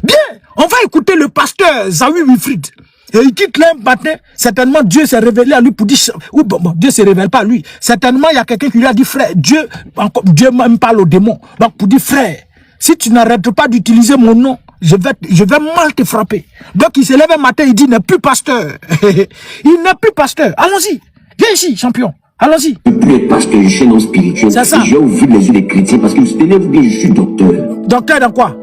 Bien, on va écouter le pasteur Zawi Wilfried. Et il quitte là un matin. Certainement, Dieu s'est révélé à lui pour dire... Ou bon, Dieu ne se révèle pas à lui. Certainement, il y a quelqu'un qui lui a dit, frère, Dieu même parle aux démons. Donc, pour dire, frère, si tu n'arrêtes pas d'utiliser mon nom, je vais mal te frapper. Donc, il se lève un matin, il dit, il n'est plus pasteur. Il n'est plus pasteur. Allons-y. Viens ici, champion. Allons-y. Je ne veux plus être pasteur, je suis un homme spirituel. C'est ça. J'ai ouvert les yeux des chrétiens parce que tenez-vous bien, je suis docteur. Docteur dans quoi?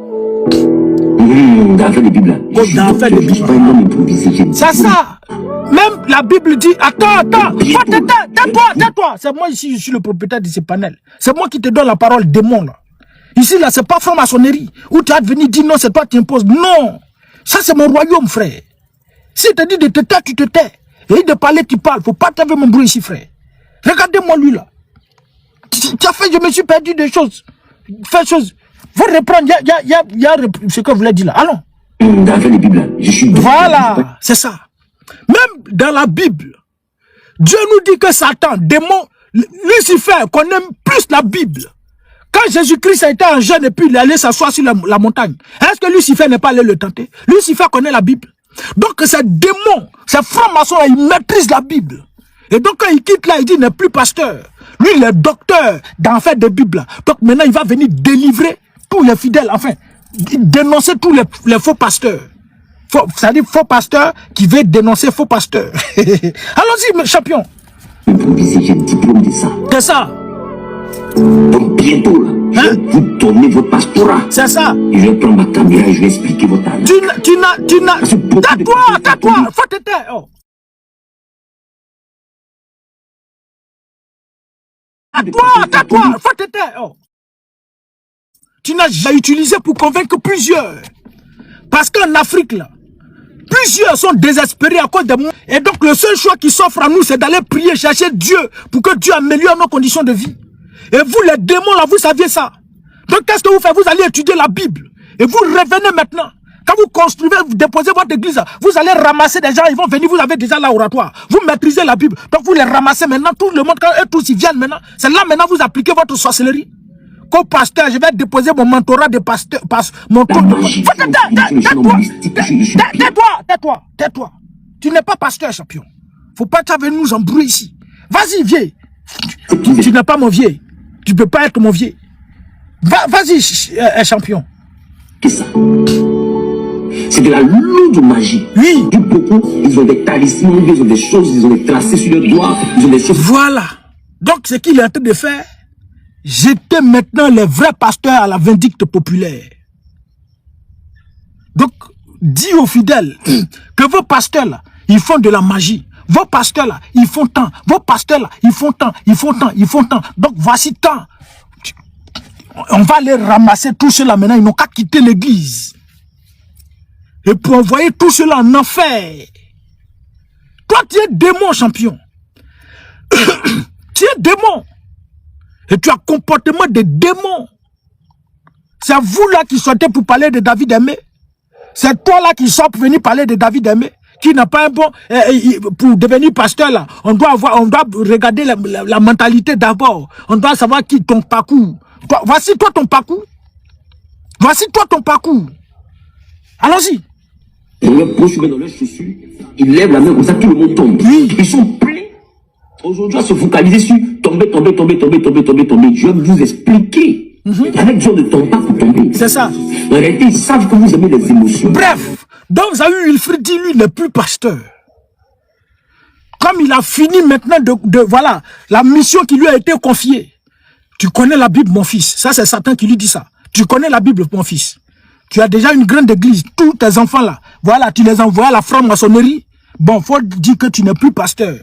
Dans l'affaire de Bible. Dans l'affaire de Bible. Je suis pas un homme improvisé. C'est ça. Même la Bible dit, attends. Tais-toi. C'est moi ici, je suis le propriétaire de ce panel. C'est moi qui te donne la parole démon là. Ici, là, c'est pas franc-maçonnerie. Où tu as venu dire non, c'est toi qui imposes. Non. Ça, c'est mon royaume, frère. Si tu dit de te taire, tu te tais. Et de parler, tu parles. Faut pas t'avoir mon bruit ici, frère. Regardez-moi lui, là. Tu as fait, je me suis perdu des choses. Fais choses. Faut reprendre. Il y a ce que vous voulez dire là. Allons. Dans l'affaire de Bible, je suis docteur. Voilà, c'est ça. Même dans la Bible, Dieu nous dit que Satan, démon, Lucifer connaît plus la Bible. Quand Jésus-Christ a été un jeune et puis il est allé s'asseoir sur la montagne, est-ce que Lucifer n'est pas allé le tenter? Lucifer connaît la Bible. Donc ces démons, ces francs-maçons, ils maîtrisent la Bible. Et donc quand il quitte là, il dit il n'est plus pasteur. Lui, il est docteur d'en faire des Bibles. Donc maintenant, il va venir délivrer tous les fidèles, enfin, dénoncer tous les faux pasteurs. C'est-à-dire faux pasteurs qui veulent dénoncer faux pasteurs. Allons-y, champion. J'ai un diplôme de ça. C'est ça. Donc bientôt, là, je vais vous donner votre pastorat. C'est ça. Et je vais prendre ma caméra et je vais expliquer votre talent. Tu n'as... Tais-toi. Faut te taire. Oh. Tais-toi. Faut te taire. Oh. Tu n'as jamais utilisé pour convaincre plusieurs. Parce qu'en Afrique, là, plusieurs sont désespérés à cause de moi. Et donc, le seul choix qui s'offre à nous, c'est d'aller prier, chercher Dieu, pour que Dieu améliore nos conditions de vie. Et vous, les démons, là, vous saviez ça. Donc, qu'est-ce que vous faites? Vous allez étudier la Bible. Et vous revenez maintenant. Quand vous construisez, vous déposez votre église, vous allez ramasser des gens, ils vont venir, vous avez déjà l'oratoire. Vous maîtrisez la Bible. Donc, vous les ramassez maintenant, tout le monde, quand eux tous, ils viennent maintenant. C'est là, maintenant, vous appliquez votre sorcellerie. Comme pasteur, je vais déposer mon mentorat de pasteur. Tais-toi. Tu n'es pas pasteur, champion. Faut pas venir nous embrouiller ici. Vas-y, vieux. Tu n'es pas mon vieux. Tu peux pas être mon vieux. Vas-y, champion. Qu'est-ce que ça? C'est de la lourde magie. Oui. Beaucoup, ils ont des talismans, ils ont des choses, ils ont des tracés sur leurs doigts, ils ont des choses. Voilà. Donc, ce qu'il est en train de faire, j'étais maintenant les vrais pasteurs à la vindicte populaire. Donc, dis aux fidèles que vos pasteurs là, ils font de la magie. Vos pasteurs là, ils font tant. Vos pasteurs là, ils font tant. Donc, voici tant. On va les ramasser tous ceux-là maintenant. Ils n'ont qu'à quitter l'église. Et pour envoyer tout cela en enfer. Toi, tu es démon, champion. Tu es démon. Et tu as comportement de démon. C'est vous là qui sortez pour parler de David Aimé. C'est toi là qui sors pour venir parler de David Aimé, qui n'a pas un bon... pour devenir pasteur là, on doit regarder la mentalité d'abord. On doit savoir qui ton parcours. Voici toi ton parcours. Voici toi ton parcours. Allons-y. Dans leur poche, dans leurs chaussures, ils lèvent la main comme ça, tout le monde tombe. Oui. Ils sont pleins. Aujourd'hui, à se focaliser sur tomber. Je vais vous expliquer. Avec Dieu ne tombe pas pour tomber. C'est ça. En réalité, ils savent que vous aimez les émotions. Bref, donc Zahir Wilfried dit, lui, n'est plus pasteur. Comme il a fini maintenant voilà, la mission qui lui a été confiée. Tu connais la Bible, mon fils. Ça, c'est Satan qui lui dit ça. Tu connais la Bible, mon fils. Tu as déjà une grande église. Tous tes enfants là, voilà, tu les envoies à la franc-maçonnerie. Bon, faut dire que tu n'es plus pasteur.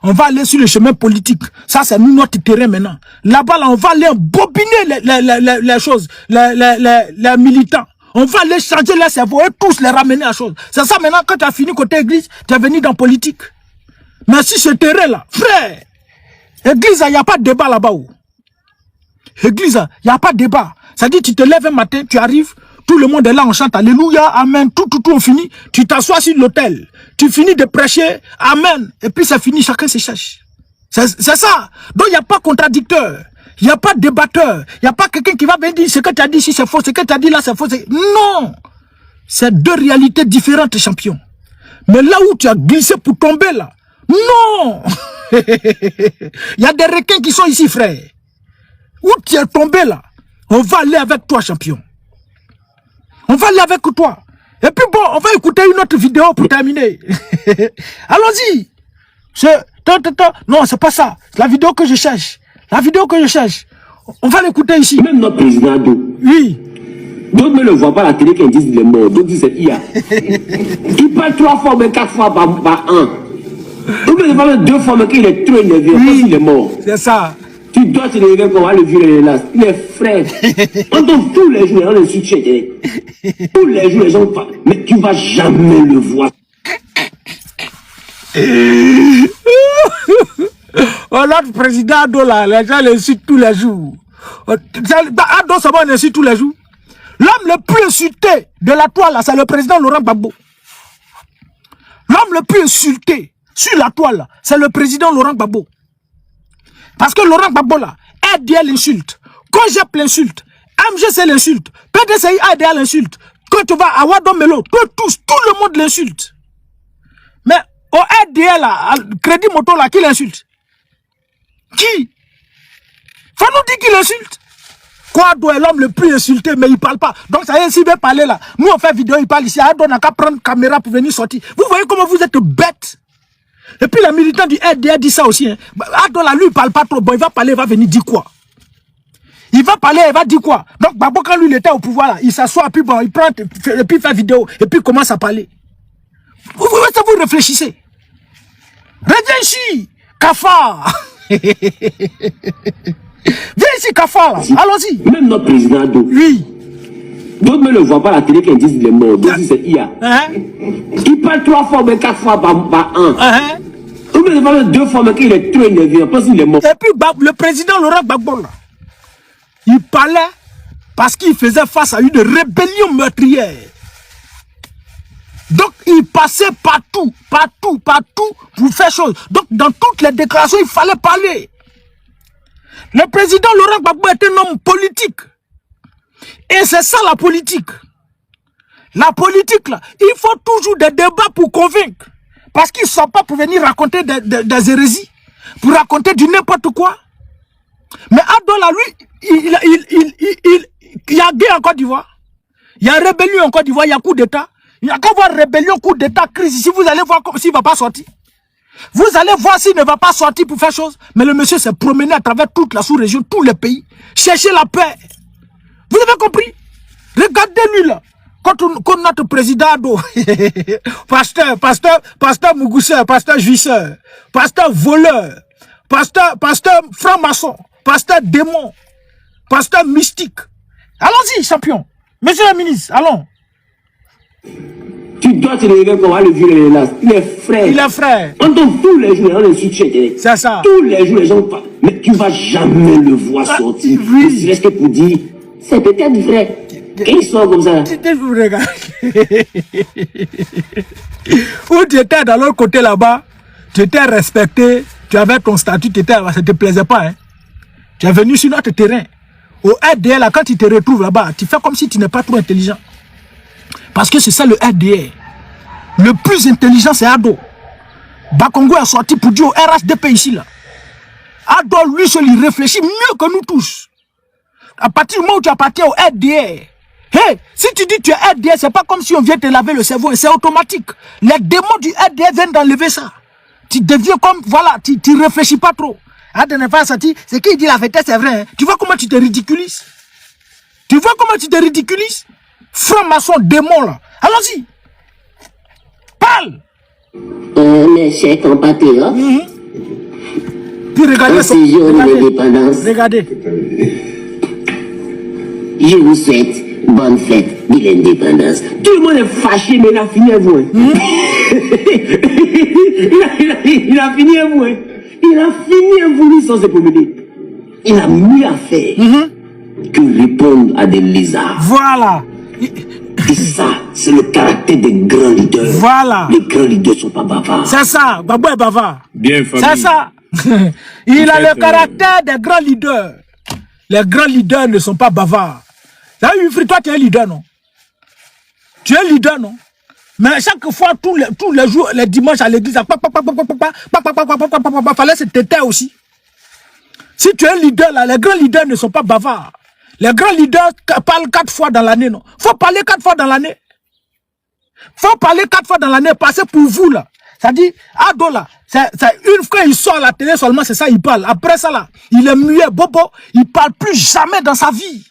On va aller sur le chemin politique. Ça, c'est notre terrain maintenant. Là-bas, là, on va aller bobiner les choses, les militants. On va aller changer les cerveaux et tous les ramener à chose. C'est ça maintenant, quand tu as fini côté église, tu es venu dans politique. Mais si ce terrain-là, frère, église, il n'y a pas de débat là-bas. Église, il n'y a pas de débat. Ça dit, tu te lèves un matin, tu arrives, tout le monde est là, on chante Alléluia, Amen, tout, on finit. Tu t'assois sur l'autel, tu finis de prêcher, Amen, et puis ça finit, chacun se cherche. C'est ça. Donc il n'y a pas contradicteur, il n'y a pas débatteur, il n'y a pas quelqu'un qui va venir dire ce que tu as dit ici c'est faux, ce que tu as dit là c'est faux. Non, c'est deux réalités différentes, champion. Mais là où tu as glissé pour tomber là, non. Il y a des requins qui sont ici, frère. Où tu es tombé là, on va aller avec toi, champion. On va aller avec toi. Et puis bon, on va écouter une autre vidéo pour terminer. Allons-y. Non, c'est pas ça. C'est la vidéo que je cherche. La vidéo que je cherche. On va l'écouter ici. Même notre président d'eau. Oui. D'autres ne le voient pas à la télé quand ils disent qu'il est mort. D'autres disent c'est IA. Il parle 3 fois, mais 4 fois par an. D'autres ne parlent 2 fois, mais qu'il est trop énervé. Oui. Il est mort. C'est ça. Tu dois te lever comme le vieux est là. Il est frère. On donne tous les jours, on le soutient. Tous les jours, les gens parlent. Mais tu ne vas jamais le voir. Notre président Ado là, les gens l'insultent tous les jours. Ado, ça va, on insulte tous les jours. L'homme le plus insulté de la toile, c'est le président Laurent Gbagbo. L'homme le plus insulté sur la toile, c'est le président Laurent Gbagbo. Parce que Laurent Gbagbo là, RDL l'insulte, COJEP l'insulte, MGC l'insulte, PDCI RDL l'insulte. Quand tu vas à Wadomelo, tout le monde l'insulte. Mais au RDL là, Crédit Moto là, qui l'insulte? Qui? Faut nous dire qui l'insulte. Kouado est l'homme le plus insulté, mais il parle pas. Donc ça y est, s'il veut parler là, nous on fait vidéo, il parle ici, Ado n'a qu'à prendre caméra pour venir sortir. Vous voyez comment vous êtes bêtes. Et puis les militants du RDR dit ça aussi. Hein. Ado là, lui, il parle pas trop. Bon, il va parler, il va venir dire quoi? Il va parler, il va dire quoi? Donc, Gbagbo, quand lui, il était au pouvoir là, il s'assoit, puis bon, il prend, et puis il fait vidéo, et puis il commence à parler. Vous réfléchissez. Reviens ici, Kafar. Viens ici, Kafar, là. Allons-y. Même notre président d'eau. Oui. D'autres ne le voient pas à la télé quand ils disent qu'il est mort. D'autres disent c'est IA. Il parle 3 fois, mais 4 fois par an. D'autres ne parlent 2 fois, mais qu'il est trop énervé. Parce qu'il est mort. Et puis le président Laurent Gbagbo, là, il parlait parce qu'il faisait face à une rébellion meurtrière. Donc il passait partout pour faire chose. Donc dans toutes les déclarations, il fallait parler. Le président Laurent Gbagbo est un homme politique. Et c'est ça la politique. La politique, là, il faut toujours des débats pour convaincre. Parce qu'ils ne sont pas pour venir raconter des hérésies, pour raconter du n'importe quoi. Mais Ado, là, lui, il y a guerre en Côte d'Ivoire. Il y a rébellion en Côte d'Ivoire, il y a coup d'État. Il n'y a qu'à voir rébellion, coup d'État, crise. Ici, vous allez voir s'il ne va pas sortir. Vous allez voir s'il ne va pas sortir pour faire chose. Mais le monsieur s'est promené à travers toute la sous-région, tous les pays, chercher la paix. Vous avez compris? Regardez-lui là. Quand notre président Ado, pasteur Mougousseur, pasteur Juisseur, pasteur voleur, pasteur franc-maçon, pasteur démon, pasteur mystique. Allons-y, champion. Monsieur le ministre, allons. Tu dois te lever pour voir le vieux là. Il est frère. Il est frère. On tombe tous les jours, on est sur Twitter. C'est ça. Tous les jours, les gens parlent. Mais tu vas jamais le voir sortir. Oui. Il reste pour dire, c'est peut-être vrai. Et il sort comme ça. Où tu étais dans l'autre côté là-bas, tu étais respecté, tu avais ton statut, tu étais là-bas, ça ne te plaisait pas. Hein? Tu es venu sur notre terrain. Au RDR, là, quand tu te retrouves là-bas, tu fais comme si tu n'es pas trop intelligent. Parce que c'est ça le RDR. Le plus intelligent, c'est Ado. Bakongo est sorti pour dire au RHDP ici, là. Ado, lui seul, il réfléchit mieux que nous tous. À partir du moment où tu appartiens au RDR, hey, si tu dis que tu es RDR, c'est pas comme si on vient te laver le cerveau, c'est automatique. Les démons du RDR viennent d'enlever ça. Tu deviens comme, voilà, tu réfléchis pas trop. C'est qui dit la vérité, c'est vrai. Hein? Tu vois comment tu te ridiculises? Tu vois comment tu te ridiculises? Franc-maçon, démon là. Allons-y. Parle. Mes chers compatriotes. Puis regardez ça. Regardez. Je vous souhaite bonne fête de l'indépendance. Tout le monde est fâché, mais il a fini à vous. Il a fini à vous. Il a fini à vous sans se promener. Il a mieux à faire que répondre à des lézards. Voilà. Et ça, c'est le caractère des grands leaders. Voilà. Les grands leaders ne sont pas bavards. C'est ça. Babou est bavard. Bien famille. C'est ça. Il a le caractère des grands leaders. Les grands leaders ne sont pas bavards. Ça, toi, tu es leader, non? Tu es leader, non? Mais chaque fois, tous les jours, les dimanches à l'église, fallait se taire aussi. Si tu es leader, là, les grands leaders ne sont pas bavards. Les grands leaders parlent 4 fois dans l'année, non? Faut parler 4 fois dans l'année. Faut parler 4 fois dans l'année, passer pour vous, là. Ça dit, Ado, là, une fois il sort à la télé seulement, c'est ça, il parle. Après ça, là, il est muet, bobo, il parle plus jamais dans sa vie.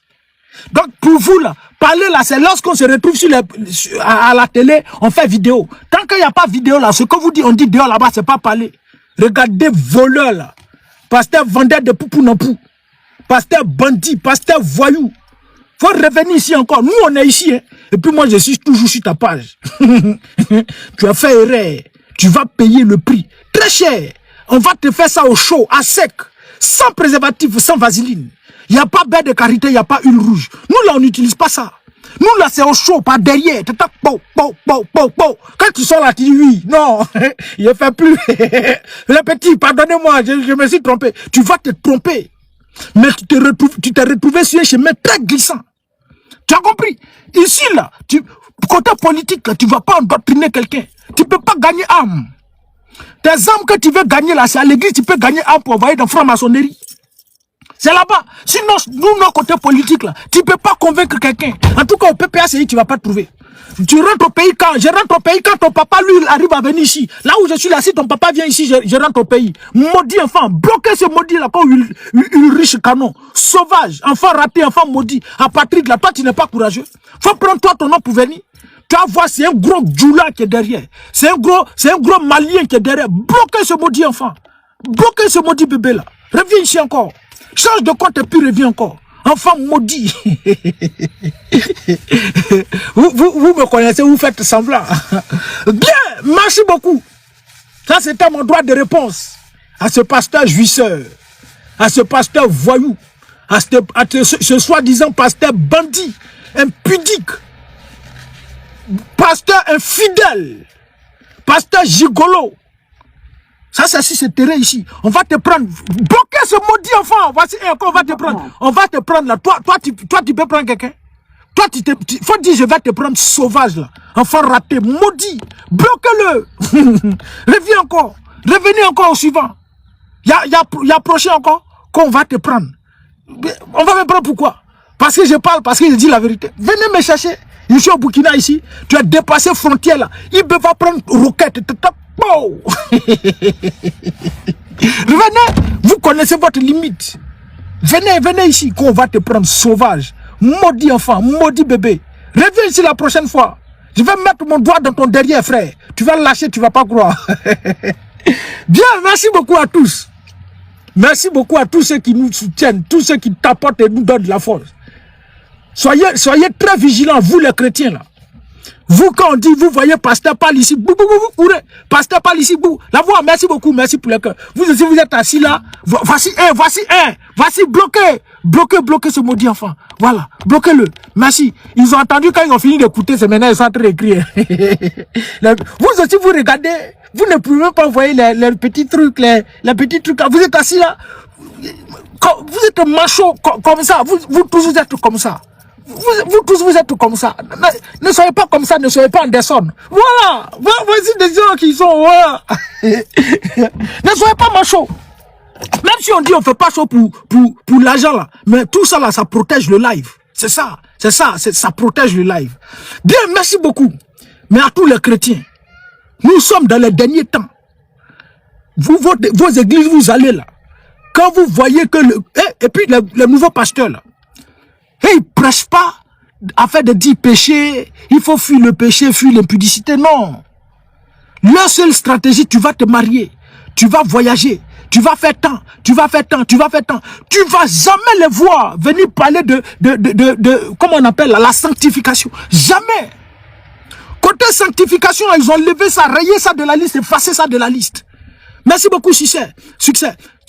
Donc, pour vous, là, parler, là, c'est lorsqu'on se retrouve à la télé, on fait vidéo. Tant qu'il n'y a pas vidéo, là, ce que vous dites, on dit dehors, là-bas, c'est pas parler. Regardez, voleurs, là. Pasteur vendeur de poupou non pou. Pasteur bandit, pasteur voyou. Faut revenir ici encore. Nous, on est ici, hein. Et puis moi, je suis toujours sur ta page. Tu as fait erreur. Tu vas payer le prix. Très cher. On va te faire ça au chaud, à sec. Sans préservatif, sans vaseline. Il n'y a pas bain de karité, il n'y a pas huile rouge. Nous, là, on n'utilise pas ça. Nous, là, c'est au chaud, par derrière. Quand tu sors là, tu dis oui. Non, il ne fait plus. Le petit, pardonnez-moi, je me suis trompé. Tu vas te tromper. Mais tu t'es retrouvé sur un chemin très glissant. Tu as compris? Ici, là, côté politique, là, tu ne vas pas endoctriner quelqu'un. Tu ne peux pas gagner âme. Tes âmes que tu veux gagner, là, c'est à l'église, tu peux gagner âme pour envoyer dans franc-maçonnerie. C'est là-bas. Sinon, nous, notre côté politique, là, tu ne peux pas convaincre quelqu'un. En tout cas, au PPACI, tu ne vas pas te trouver. Tu rentres au pays quand? Je rentre au pays quand ton papa, lui, arrive à venir ici. Là où je suis là, si ton papa vient ici, je rentre au pays. Maudit enfant, bloquez ce maudit là, comme une riche canon. Sauvage, enfant raté, enfant maudit. À Patrick, là, toi, tu n'es pas courageux. Faut prendre toi ton nom pour venir. Tu vas voir, c'est un gros djoula qui est derrière. C'est un gros malien qui est derrière. Bloquez ce maudit enfant. Bloquez ce maudit bébé là. Reviens ici encore. Change de compte et puis reviens encore. Enfant maudit. vous me connaissez, vous faites semblant. Bien, merci beaucoup. Ça, c'était mon droit de réponse à ce pasteur jouisseur, à ce pasteur voyou, à ce soi-disant pasteur bandit, impudique, pasteur infidèle, pasteur gigolo. Ça, c'est si c'est terrain ici. On va te prendre. Bloquez ce maudit enfant. Voici encore, on va te prendre. On va te prendre là. Toi, tu peux prendre quelqu'un. Toi, faut dire, je vais te prendre sauvage là. Enfant raté, maudit. Bloquez-le. Reviens encore. Revenez encore au suivant. Il y a prochain encore qu'on va te prendre. On va me prendre pourquoi? Parce que je parle, parce que je dis la vérité. Venez me chercher. Je suis au Burkina ici. Tu as dépassé frontière là. Il peut pas prendre roquette. Venez, vous connaissez votre limite. Venez ici qu'on va te prendre sauvage. Maudit enfant, maudit bébé. Reviens ici la prochaine fois. Je vais mettre mon doigt dans ton derrière, frère. Tu vas lâcher, tu vas pas croire. Bien, merci beaucoup à tous. Merci beaucoup à tous ceux qui nous soutiennent, tous ceux qui t'apportent et nous donnent de la force. Soyez très vigilants, vous les chrétiens là. Vous, quand on dit, vous voyez pasteur parle ici, vous courez. Pasteur parle ici, la voix, merci beaucoup, merci pour le cœur. Vous aussi, vous êtes assis là. Voici bloquez ce maudit enfant. Voilà, bloquez-le. Merci. Ils ont entendu quand ils ont fini d'écouter, c'est maintenant ils sont en train d'écrire. Vous aussi, vous regardez, vous ne pouvez même pas envoyer les petits trucs, les petits trucs. Vous êtes assis là. Vous êtes macho comme ça. Vous tous, vous êtes comme ça. Vous tous, vous êtes comme ça. Ne soyez pas comme ça, ne soyez pas Anderson. Voilà. Voici des gens qui sont... Voilà. Ne soyez pas macho. Même si on dit on fait pas chaud pour l'argent là. Mais tout ça là, ça protège le live. C'est ça. Ça protège le live. Bien, merci beaucoup. Mais à tous les chrétiens, nous sommes dans les derniers temps. Vos églises, vous allez là. Quand vous voyez que et puis le nouveau pasteur là, il ne prêche pas afin de dire péché, il faut fuir le péché, fuir l'impudicité. Non. Leur seule stratégie, tu vas te marier, tu vas voyager, tu vas faire tant, tu vas jamais les voir venir parler de comment on appelle la sanctification. Jamais. Côté sanctification, ils ont levé ça, rayé ça de la liste, effacé ça de la liste. Merci beaucoup, succès.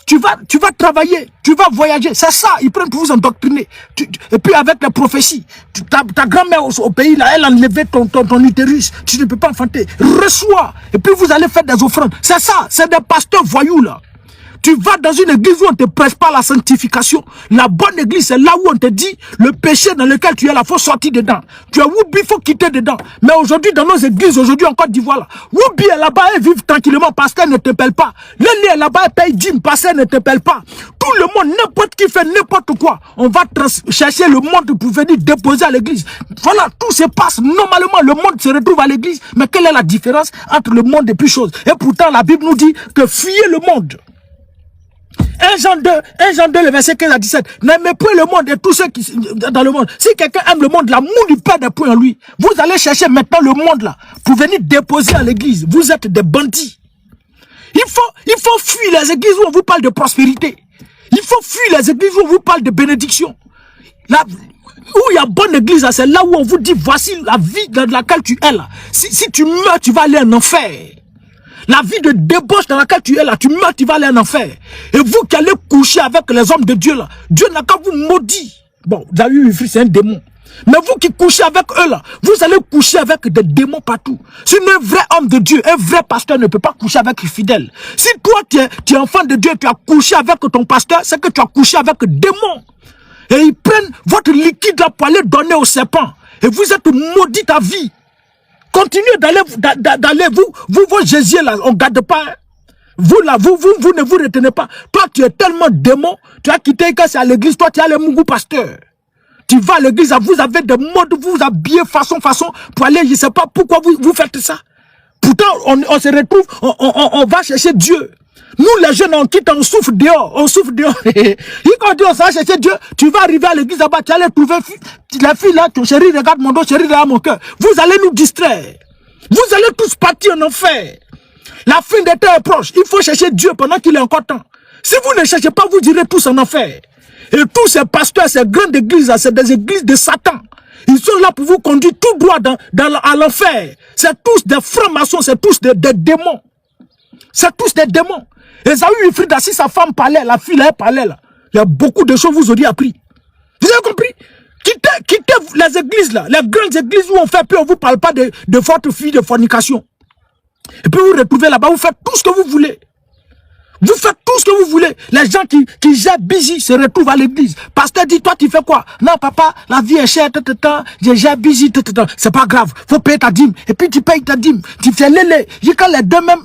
Tu vas travailler, tu vas voyager, c'est ça, ils prennent pour vous endoctriner. Et puis avec les prophéties, ta grand-mère au pays, là, elle a enlevé ton utérus, tu ne peux pas enfanter. Reçois, et puis vous allez faire des offrandes. C'est ça, c'est des pasteurs voyous là. Tu vas dans une église où on ne te prêche pas la sanctification. La bonne église, c'est là où on te dit le péché dans lequel tu es là, il faut sortir dedans. Tu as Woubi, il faut quitter dedans. Mais aujourd'hui, dans nos églises, aujourd'hui en Côte d'Ivoire, Woubi est là-bas, elle vit tranquillement, pasteur ne te paye pas. Lélé est là-bas, elle paye dîme, pasteur ne te paye pas. Tout le monde, n'importe qui fait n'importe quoi, on va chercher le monde pour venir déposer à l'église. Voilà, tout se passe. Normalement, le monde se retrouve à l'église. Mais quelle est la différence entre le monde et puis chose? Et pourtant, la Bible nous dit que fuyez le monde. 1 Jean 2, le verset 15 à 17. N'aimez point le monde et tous ceux qui dans le monde. Si quelqu'un aime le monde, l'amour du Père n'est point en lui. Vous allez chercher maintenant le monde là pour venir déposer à l'église. Vous êtes des bandits. Il faut fuir les églises où on vous parle de prospérité. Il faut fuir les églises où on vous parle de bénédiction. Là où il y a bonne église, c'est là où on vous dit voici la vie dans laquelle tu es là. Si tu meurs, tu vas aller en enfer. La vie de débauche dans laquelle tu es là, tu meurs, tu vas aller en enfer. Et vous qui allez coucher avec les hommes de Dieu là, Dieu n'a qu'à vous maudire. Bon, David, c'est un démon. Mais vous qui couchez avec eux là, vous allez coucher avec des démons partout. Si un vrai homme de Dieu, un vrai pasteur ne peut pas coucher avec les fidèles. Si toi tu es enfant de Dieu, tu as couché avec ton pasteur, c'est que tu as couché avec des démons. Et ils prennent votre liquide là pour aller donner au serpent. Et vous êtes maudit à vie. Continuez d'aller, vous, vos Jésus là, on ne garde pas. Vous là, vous ne vous retenez pas. Toi, tu es tellement démon, tu as quitté quand c'est à l'église, toi, tu as le mougou pasteur. Tu vas à l'église, vous avez des modes, vous vous habillez façon, pour aller, je ne sais pas pourquoi vous faites ça. Pourtant, on se retrouve, on va chercher Dieu. Nous, les jeunes, on quitte, on souffre dehors. Et quand on dit on va chercher Dieu, tu vas arriver à l'église là-bas, tu allais trouver la fille là, chérie, regarde mon dos, chérie, regarde mon cœur. Vous allez nous distraire. Vous allez tous partir en enfer. La fin des temps est proche. Il faut chercher Dieu pendant qu'il est encore temps. Si vous ne cherchez pas, vous irez tous en enfer. Et tous ces pasteurs, ces grandes églises, c'est des églises de Satan. Ils sont là pour vous conduire tout droit à l'enfer. C'est tous des francs-maçons, c'est tous des démons. C'est tous des démons. Et ça a eu une frida, si sa femme parlait, la fille là, elle parlait là. Il y a beaucoup de choses que vous auriez appris. Vous avez compris? Quittez les églises là, les grandes églises où on fait peur, on ne vous parle pas de votre fille de fornication. Et puis vous retrouvez là-bas, vous faites tout ce que vous voulez. Vous faites tout ce que vous voulez. Les gens qui gèrent busy se retrouvent à l'église. Pasteur dit, toi tu fais quoi? Non papa, la vie est chère, je gère busy, c'est pas grave. Faut payer ta dîme. Et puis tu payes ta dîme. Tu fais lélé. Quand les deux mêmes,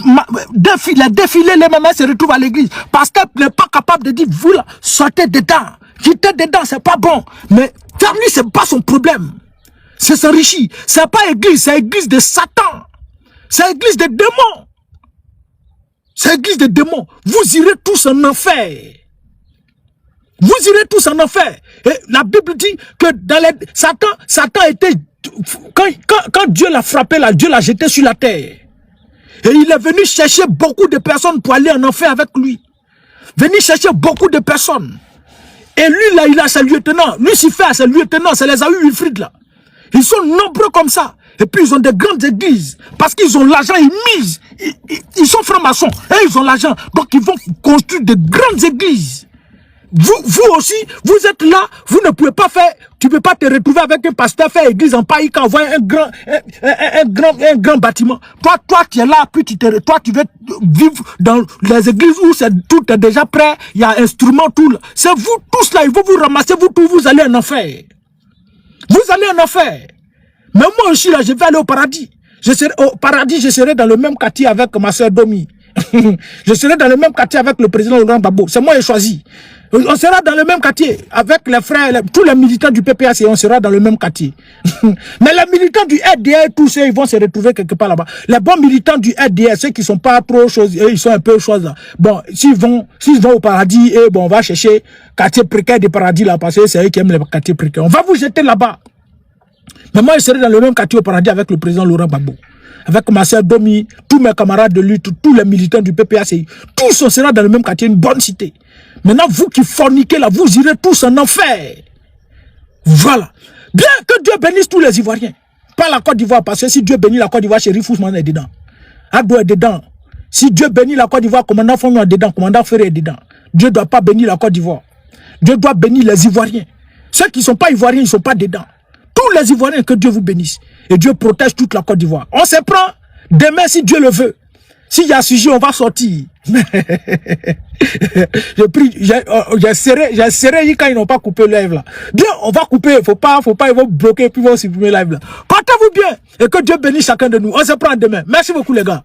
les deux filles les mêmes se retrouvent à l'église. Pasteur n'est pas capable de dire, vous là, sortez dedans. Quittez dedans, c'est pas bon. Mais lui, c'est pas son problème. C'est s'enrichir. C'est pas église, c'est église de Satan. C'est église de démons. C'est l'église des démons. Vous irez tous en enfer. Vous irez tous en enfer. Et la Bible dit que dans Satan était... Quand Dieu l'a frappé là, Dieu l'a jeté sur la terre. Et il est venu chercher beaucoup de personnes pour aller en enfer avec lui. Venir chercher beaucoup de personnes. Et lui là, il a ses lieutenants. Lucifer a ses lieutenants, c'est les Ahu Wilfrid là. Ils sont nombreux comme ça. Et puis ils ont des grandes églises. Parce qu'ils ont l'argent, ils misent. Ils sont francs-maçons. Et ils ont l'argent. Donc ils vont construire de grandes églises. Vous aussi, vous êtes là, vous ne pouvez pas faire, tu ne peux pas te retrouver avec un pasteur, faire église en Paï, envoyer un grand bâtiment. Toi, tu es là, puis toi, tu veux vivre dans les églises où tout est déjà prêt, il y a instruments, tout. C'est vous tous là, ils vont vous ramasser, vous tous, vous allez en enfer. Vous allez en enfer. Mais moi aussi, là, je vais aller au paradis. Au paradis, je serai dans le même quartier avec ma soeur Domi. Je serai dans le même quartier avec le président Laurent Gbagbo. C'est moi qui ai choisi. On sera dans le même quartier avec les frères, tous les militants du PPAC, on sera dans le même quartier. Mais les militants du RDR, tous ceux, ils vont se retrouver quelque part là-bas. Les bons militants du RDR, ceux qui sont pas trop choses, ils sont un peu choses là. Bon, s'ils vont au paradis, et bon, on va chercher quartier précaire du paradis là, parce que c'est eux qui aiment les quartiers précaires. On va vous jeter là-bas. Mais moi, je serai dans le même quartier au paradis avec le président Laurent Gbagbo. Avec ma soeur Domi, tous mes camarades de lutte, tous les militants du PPAC, tous on sera dans le même quartier, une bonne cité. Maintenant, vous qui forniquez là, vous irez tous en enfer. Voilà. Bien que Dieu bénisse tous les Ivoiriens. Pas la Côte d'Ivoire, parce que si Dieu bénit la Côte d'Ivoire, Chérif Ousmane est dedans. Ado est dedans. Si Dieu bénit la Côte d'Ivoire, commandant Fognon est dedans, commandant Ferré est dedans. Dieu ne doit pas bénir la Côte d'Ivoire. Dieu doit bénir les Ivoiriens. Ceux qui ne sont pas Ivoiriens, ils ne sont pas dedans. Tous les Ivoiriens, que Dieu vous bénisse. Et Dieu protège toute la Côte d'Ivoire. On se prend demain si Dieu le veut. S'il y a sujet, on va sortir. J'ai serré quand ils n'ont pas coupé le live là. Bien, on va couper. Faut pas, ils vont bloquer, puis ils vont supprimer le live là. Portez-vous bien. Et que Dieu bénisse chacun de nous. On se prend demain. Merci beaucoup les gars.